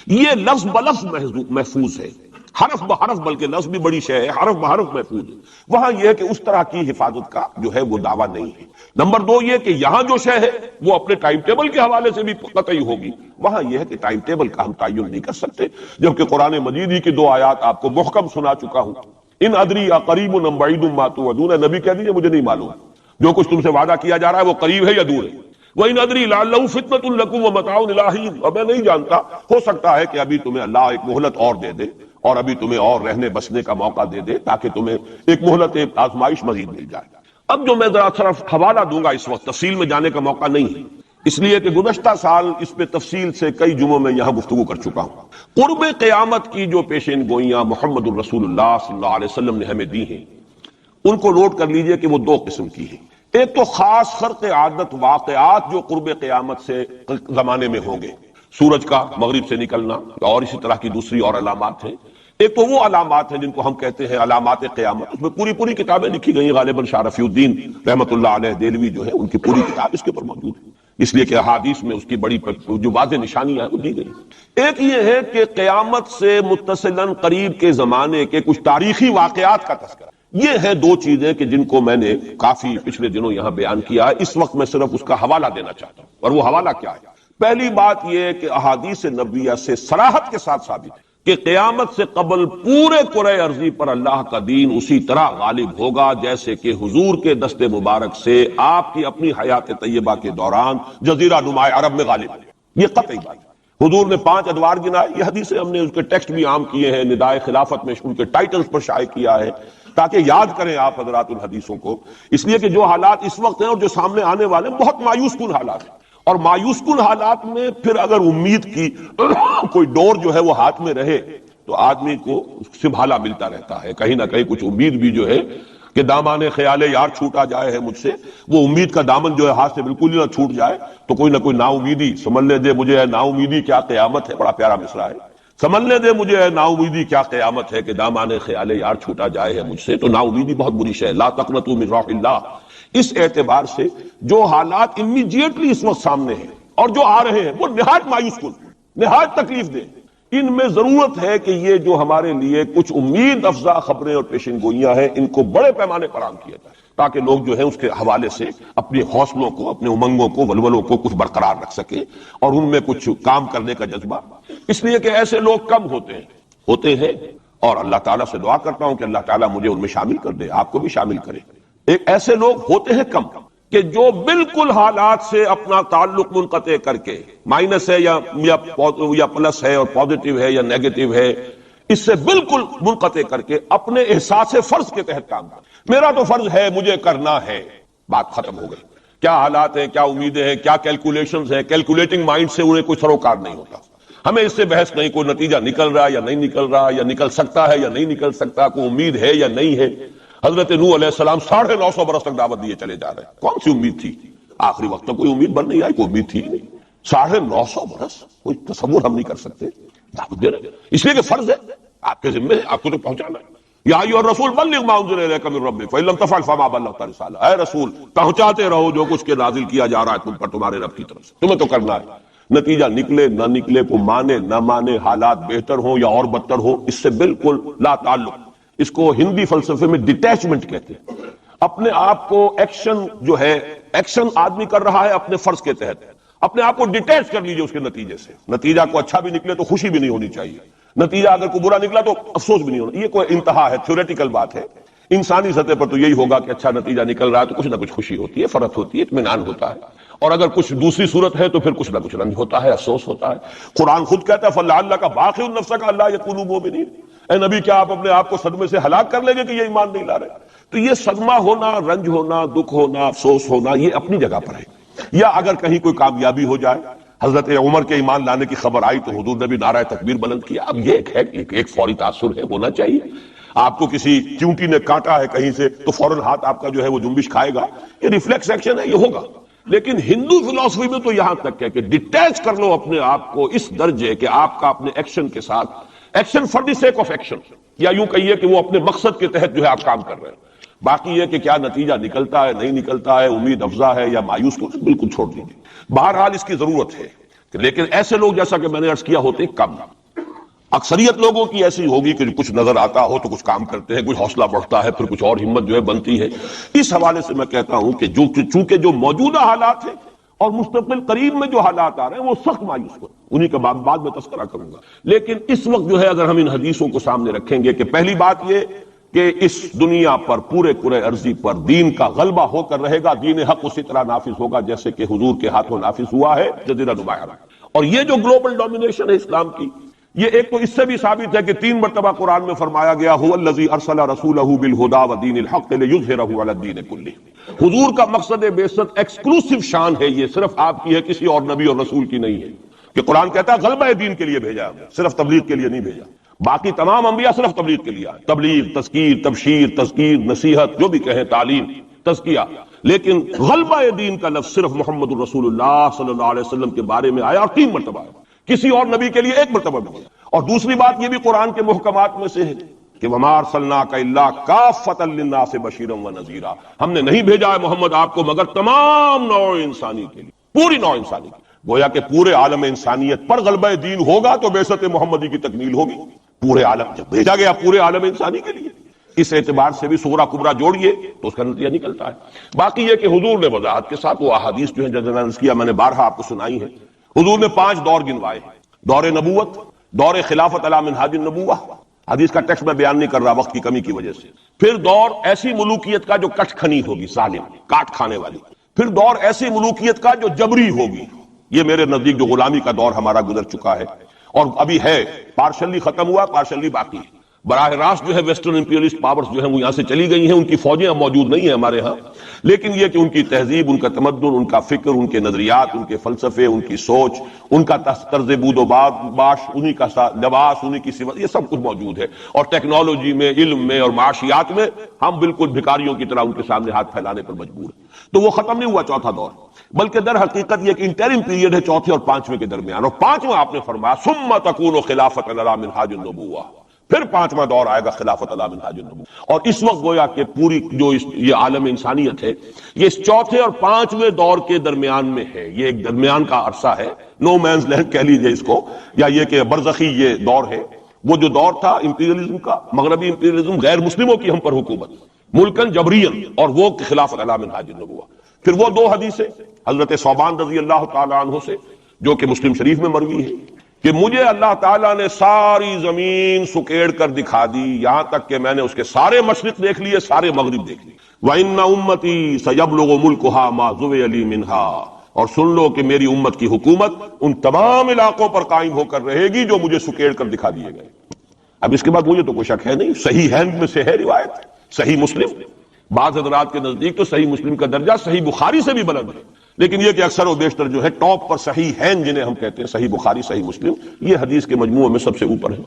یہ لفظ بلفظ محفوظ ہے, حرف بحرف, بلکہ لفظ بھی بڑی شے ہے, حرف بحرف محفوظ ہے. وہاں یہ ہے کہ اس طرح کی حفاظت کا جو ہے وہ دعویٰ نہیں ہے. نمبر دو یہ کہ یہاں جو شے ہے وہ اپنے ٹائم ٹیبل کے حوالے سے بھی قطعی ہوگی. وہاں یہ ہے کہ ٹائم ٹیبل کا ہم تعین نہیں کر سکتے, جبکہ قرآن مجید ہی کی 2 آیات آپ کو محکم سنا چکا ہوں. ان ادری قریب ام بعید ما توعدون, نبی کہہ دیجیے مجھے نہیں معلوم جو کچھ تم سے وعدہ کیا جا رہا ہے وہ قریب ہے یا دور ہے. وَإِنْ أَدْرِي لَعَلَّهُ فِتْنَةٌ لَكُمْ وَمَتَاعٌ إِلَىٰ حِينٍ, اور میں نہیں جانتا, ہو سکتا ہے کہ ابھی تمہیں اللہ ایک مہلت اور دے دے, اور ابھی تمہیں اور رہنے بسنے کا موقع دے دے, تاکہ تمہیں ایک مہلت, ایک آزمائش مزید مل جائے. اب جو میں ذرا صرف حوالہ دوں گا, اس وقت تفصیل میں جانے کا موقع نہیں ہے, اس لیے کہ گزشتہ سال اس پہ تفصیل سے کئی جمعوں میں یہاں گفتگو کر چکا ہوں. قرب قیامت کی جو پیشین گوئیاں محمد الرسول اللہ صلی اللہ علیہ وسلم نے ہمیں دی ہیں, ان کو نوٹ کر لیجئے کہ وہ 2 قسم کی ہیں. ایک تو خاص خرق عادت واقعات جو قرب قیامت سے زمانے میں ہوں گے, سورج کا مغرب سے نکلنا, اور اسی طرح کی دوسری اور علامات ہیں. ایک تو وہ علامات ہیں جن کو ہم کہتے ہیں علامات قیامت, اس میں پوری کتابیں لکھی گئی ہیں. غالباً شاہ رفیع الدین رحمۃ اللہ علیہ دہلوی جو ہے ان کی پوری کتاب اس کے اوپر موجود ہے, اس لیے کہ احادیث میں اس کی بڑی جو واضح نشانیاں ہیں وہ دی گئی. ایک یہ ہے کہ قیامت سے متصلاً قریب کے زمانے کے کچھ تاریخی واقعات کا تذکرہ. یہ ہیں 2 چیزیں کہ جن کو میں نے کافی پچھلے دنوں یہاں بیان کیا ہے. اس وقت میں صرف اس کا حوالہ دینا چاہتا ہوں, اور وہ حوالہ کیا ہے. پہلی بات یہ ہے کہ احادیث نبویہ سے صراحت کے ساتھ ثابت ہے کہ قیامت سے قبل پورے کرۂ ارضی پر اللہ کا دین اسی طرح غالب ہوگا جیسے کہ حضور کے دست مبارک سے آپ کی اپنی حیات طیبہ کے دوران جزیرہ نما عرب میں غالب ہے. یہ قطعی بات ہے. حضور نے 5 ادوار گنائے, یہ حدیثیں ہم نے اس کے ٹیکسٹ بھی عام کیے ہیں, ندائے خلافت میں ان کے ٹائٹلز پر شائع کیا ہے تاکہ یاد کریں آپ حضرات الحدیثوں کو. اس لیے کہ جو حالات اس وقت ہیں اور جو سامنے آنے والے بہت مایوس کن حالات ہیں, اور مایوس کن حالات میں پھر اگر امید کی کوئی ڈور جو ہے وہ ہاتھ میں رہے تو آدمی کو سنبھالا ملتا رہتا ہے. کہیں نہ کہیں کچھ امید بھی جو ہے کہ دامان خیال یار چھوٹا جائے ہے مجھ سے, وہ امید کا دامن جو ہے ہاتھ سے بالکل ہی نہ چھوٹ جائے, تو کوئی نہ کوئی نا امیدی سمجھنے دے مجھے, نا امیدی کیا قیامت ہے, بڑا پیارا مصرع ہے. سمجھنے دے مجھے نا امیدی کیا قیامت ہے کہ دامان خیال یار چھوٹا جائے ہے مجھ سے. تو نا امیدی بہت بری شے ہے, لا تقنطوا من رحمۃ اللہ. اس اعتبار سے جو حالات امیڈیٹلی اس وقت سامنے ہیں اور جو آ رہے ہیں وہ نہایت مایوس کن, نہایت تکلیف دہ, ان میں ضرورت ہے کہ یہ جو ہمارے لیے کچھ امید افزا خبریں اور پیشن گوئیاں ہیں ان کو بڑے پیمانے پر عام کیا جائے, تاکہ لوگ جو ہے اس کے حوالے سے اپنے حوصلوں کو, اپنے امنگوں کو, ولولوں کو کچھ برقرار رکھ سکیں اور ان میں کچھ کام کرنے کا جذبہ. اس لیے کہ ایسے لوگ کم ہوتے ہیں اور اللہ تعالیٰ سے دعا کرتا ہوں کہ اللہ تعالیٰ مجھے ان میں شامل کر دے, آپ کو بھی شامل کرے. ایک ایسے لوگ ہوتے ہیں کم کہ جو بالکل حالات سے اپنا تعلق منقطع کر کے, مائنس ہے یا پلس ہے اور پازیٹو ہے یا نیگیٹو ہے, اس سے بالکل منقطع کر کے اپنے احساس فرض کے تحت کام کریں. میرا تو فرض ہے, مجھے کرنا ہے, بات ختم ہو گئی. کیا حالات ہیں, کیا امیدیں ہیں, کیا کیلکولیشنز ہیں, کیلکولیٹنگ مائنڈ سے انہیں کوئی سروکار نہیں ہوتا. ہمیں اس سے بحث نہیں, کوئی نتیجہ نکل رہا ہے یا نہیں نکل رہا, یا نکل سکتا ہے یا نہیں نکل سکتا, کوئی امید ہے یا نہیں ہے. حضرت نوح علیہ السلام 950 برس تک دعوت دیے چلے جا رہے ہیں. کون سی امید تھی؟ آخری وقت تک کوئی امید بن نہیں آئی، کوئی امید تھی نہیں. 950 برس کوئی تصور ہم نہیں کر سکتے دعوت دے رہے، اس لیے کہ فرض ہے، آپ کے ذمے ہے، آپ کو تو پہنچانا ہے. یا ایھا الرسول بلغ ما انزل الیک من ربک فإن لم تفعل فما بلغت رسالہ. اے رسول پہنچاتے رہو جو کچھ کے نازل کیا جا رہا ہے تم پر تمہارے رب کی طرف سے، تمہیں تو کرنا ہے. نتیجہ نکلے نہ نکلے، کو مانے نہ مانے، حالات بہتر ہوں یا اور بدتر ہوں، اس سے بالکل لا تعلق. اس کو ہندی فلسفے میں ڈیٹیچمنٹ کہتے ہیں. اپنے آپ کو ایکشن جو ہے، ایکشن آدمی کر رہا ہے اپنے فرض کے تحت، اپنے آپ کو ڈیٹیچ کر لیجئے اس کے نتیجے سے. نتیجہ کو اچھا بھی نکلے تو خوشی بھی نہیں ہونی چاہیے، نتیجہ اگر کوئی برا نکلا تو افسوس بھی نہیں ہونا. یہ کوئی انتہا ہے، تھیوریٹیکل بات ہے. انسانی سطح پر تو یہی ہوگا کہ اچھا نتیجہ نکل رہا ہے تو کچھ نہ کچھ خوشی ہوتی ہے، فرحت ہوتی ہے، اطمینان ہوتا ہے. اور اگر کچھ دوسری صورت ہے تو پھر کچھ نہ کچھ رنج ہوتا ہے، افسوس ہوتا ہے. قرآن خود کہتا ہے فَلَعَلَّكَ بَاخِعٌ نَفْسَكَ أَلَّا يَكُونُوا مُؤْمِنِينَ. اے نبی کیا آپ اپنے آپ کو صدمے سے ہلاک کر لیں گے کہ یہ ایمان نہیں لا رہے؟ تو یہ صدمہ ہونا، رنج ہونا، دکھ ہونا، افسوس ہونا، یہ اپنی جگہ پر ہے. یا اگر کہیں کوئی کامیابی ہو جائے، حضرت عمر کے ایمان لانے کی خبر آئی تو حضور نے بھی نعرہ تکبیر بلند کیا. اب یہ ایک فوری تاثر ہے، ہونا چاہیے. آپ کو کسی چیونٹی نے کاٹا ہے کہیں سے تو فوراً ہاتھ آپ کا جو ہے وہ جنبش کھائے گا، یہ ریفلیکس ایکشن ہے، یہ ہوگا. لیکن ہندو فلسفی میں تو یہاں تک ہے کہ ڈیٹیچ کر لو اپنے آپ کو اس درجے کہ آپ کا اپنے ایکشن کے ساتھ، action for the sake of action, یا یوں کہیے کہ وہ اپنے مقصد کے تحت جو ہے آپ کام کر رہے ہیں. باقی یہ کہ کیا نتیجہ نکلتا ہے نہیں نکلتا ہے، امید افزا ہے یا مایوس کو بالکل چھوڑ دیجیے. بہرحال اس کی ضرورت ہے، لیکن ایسے لوگ جیسا کہ میں نے عرض کیا ہوتے کم. اکثریت لوگوں کی ایسی ہوگی کہ کچھ نظر آتا ہو تو کچھ کام کرتے ہیں، کچھ حوصلہ بڑھتا ہے، پھر کچھ اور ہمت جو ہے بنتی ہے. اس حوالے سے میں کہتا ہوں کہ چونکہ جو موجودہ حالات ہیں اور مستقبل قریب میں جو حالات آ رہے ہیں وہ سخت مایوس ہو، انہی کا بعد میں تذکرہ کروں گا. لیکن اس وقت جو ہے اگر ہم ان حدیثوں کو سامنے رکھیں گے کہ پہلی بات یہ کہ اس دنیا پر پورے عرضی پر دین کا غلبہ ہو کر رہے گا، دین حق اسی طرح نافذ ہوگا جیسے کہ حضور کے ہاتھوں نافذ ہوا ہے جزیرہ نما عرب. اور یہ جو گلوبل ڈومینیشن ہے اسلام کی، یہ ایک تو اس سے بھی ثابت ہے کہ 3 مرتبہ قرآن میں فرمایا گیا هو الذی ارسل رسولہ بالہدی ودین الحق لیظہرہ علی الدین کلہ. حضور کا مقصد بعثت ایکسکلوسیو شان ہے، یہ صرف آپ کی ہے، کسی اور نبی اور رسول کی نہیں ہے. کہ قرآن کہتا ہے غلبہ دین کے لیے بھیجا ہے، صرف تبلیغ کے لیے نہیں بھیجا. باقی تمام انبیاء صرف تبلیغ کے لیے آئے، تبلیغ، تذکیر، تبشیر، تذکیر، نصیحت، جو بھی کہیں، تعلیم، تزکیہ. لیکن غلبہ دین کا لفظ صرف محمد الرسول اللہ صلی اللہ علیہ وسلم کے بارے میں آیا اور 3 مرتبہ آیا، کسی اور نبی کے لیے 1 مرتبہ بھی. اور دوسری بات یہ بھی قرآن کے محکمات میں سے ہے کہ وَمَا أَرْسَلْنَاكَ إِلَّا كَافَّةً لِلنَّاسِ بَشِيرًا وَنَذِيرًا. ہم نے نہیں بھیجا ہے محمد آپ کو مگر تمام نوع انسانی کے لیے، پوری نوع انسانی کی. گویا کہ پورے عالم انسانیت پر غلبہ دین ہوگا تو بعثت محمدی کی تکمیل ہوگی. پورے عالم جب بھیجا گیا پورے عالم انسانی کے لیے، اس اعتبار سے بھی صغرا کبرا جوڑیے تو اس کا نتیجہ نکلتا ہے. باقی یہ کہ حضور نے وضاحت کے ساتھ وہ احادیث جو ہیں جیسے میں نے کیا، میں نے بارہا آپ کو سنائی ہے. حضور نے 5 دور گنوائے ہیں: دور نبوت، دور خلافت علی منہاج النبوہ، حدیث کا ٹیکسٹ میں بیان نہیں کر رہا وقت کی کمی کی وجہ سے. پھر دور ایسی ملوکیت کا جو کٹ کھنی ہوگی، ظالم، کاٹ کھانے والی. پھر دور ایسی ملوکیت کا جو جبری ہوگی. یہ میرے نزدیک جو غلامی کا دور ہمارا گزر چکا ہے اور ابھی ہے، پارشلی ختم ہوا، پارشلی باقی ہے. براہ راست جو ہے ویسٹرن امپیریلسٹ پاورز جو ہیں وہ یہاں سے چلی گئی ہیں، ان کی فوجیں اب موجود نہیں ہیں ہمارے ہاں. لیکن یہ کہ ان کی تہذیب، ان کا تمدن، ان کا فکر، ان کے نظریات، ان کے فلسفے، ان کی سوچ، ان کا طرز بود و باش، انہی کا لباس، انہی کی صفت، یہ سب کچھ موجود ہے. اور ٹیکنالوجی میں، علم میں اور معاشیات میں ہم بالکل بھکاریوں کی طرح ان کے سامنے ہاتھ پھیلانے پر مجبور ہیں. تو وہ ختم نہیں ہوا چوتھا دور، بلکہ در حقیقت یہ ایک انٹرم پیریڈ ہے چوتھے اور 5ویں کے درمیان. اور 5واں آپ نے فرمایا ثم تکون خلافت علی منہاج النبوہ، پھر 5واں دور آئے گا خلافت علی منہاج النبوہ. اور اس وقت گویا کہ پوری جو یہ عالم انسانیت ہے یہ اس چوتھے اور 5ویں دور کے درمیان میں ہے. یہ ایک درمیان کا عرصہ ہے، نو مینز لینڈ کہہ لیجئے اس کو، یا یہ کہ برزخی یہ دور ہے. وہ جو دور تھا امپیریلزم کا، مغربی امپیریلزم، غیر مسلموں کی ہم پر حکومت، ملکن جبرین، اور وہ خلافت علی منہاج النبوہ. پھر وہ 2 حدیثیں حضرت ثوبان رضی اللہ تعالی عنہ سے جو کہ مسلم شریف میں مروی ہے کہ مجھے اللہ تعالیٰ نے ساری زمین سکیڑ کر دکھا دی، یہاں تک کہ میں نے اس کے سارے مشرق دیکھ لیے، سارے مغرب دیکھ لیے. وَإِنَّ أُمَّتِي سَيَبْلُغُ مُلْكُهَا مَا زُوِيَ لِي مِنْهَا، اور سن لو کہ میری امت کی حکومت ان تمام علاقوں پر قائم ہو کر رہے گی جو مجھے سکیڑ کر دکھا دیے گئے. اب اس کے بعد مجھے تو کوئی شک ہے نہیں، صحیح ہند میں سے ہے روایت، صحیح مسلم. بعض حضرات کے نزدیک تو صحیح مسلم کا درجہ صحیح بخاری سے بھی بلند ہے، لیکن یہ کہ اکثر و بیشتر جو ہے ٹاپ پر صحیح ہیں جنہیں ہم کہتے ہیں صحیح بخاری، صحیح مسلم، یہ حدیث کے مجموعے میں سب سے اوپر ہے.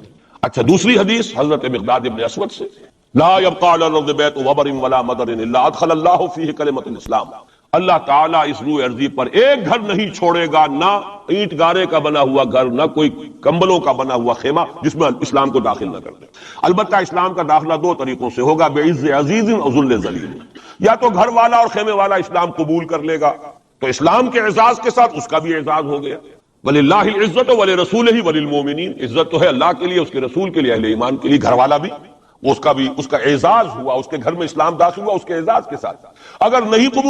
اچھا، دوسری حدیث حضرت مقداد ابن اسود سے لا يبقى على الارض بیت وبر ولا مدر الا ادخل اللہ فیہ کلمۃ الاسلام، اللہ تعالیٰ اس روح ارضی پر ایک گھر نہیں چھوڑے گا، نہ اینٹ گارے کا بنا ہوا گھر، نہ کوئی کمبلوں کا بنا ہوا خیمہ جس میں اسلام کو داخل نہ کر دے۔ البتہ اسلام کا داخلہ دو طریقوں سے ہوگا، بعز عزیز اور ذل ذلیل۔ یا تو گھر والا اور خیمے والا اسلام قبول کر لے گا تو اسلام کے اعزاز کے ساتھ اس کا بھی اعزاز ہو گیا، وَلِلَّهِ الْعِزَّةُ وَلِرَسُولِهِ وَلِلْمُؤْمِنِينَ، عزت تو ہے اللہ کے لیے، اس کے رسول کے لیے، اہل ایمان کے لیے۔ گھر والا بھی اس کا اعزاز ہوا، اس کے گھر میں اسلام داخل ہوا اس کے اعزاز کے ساتھ۔ اگر نہیں قبول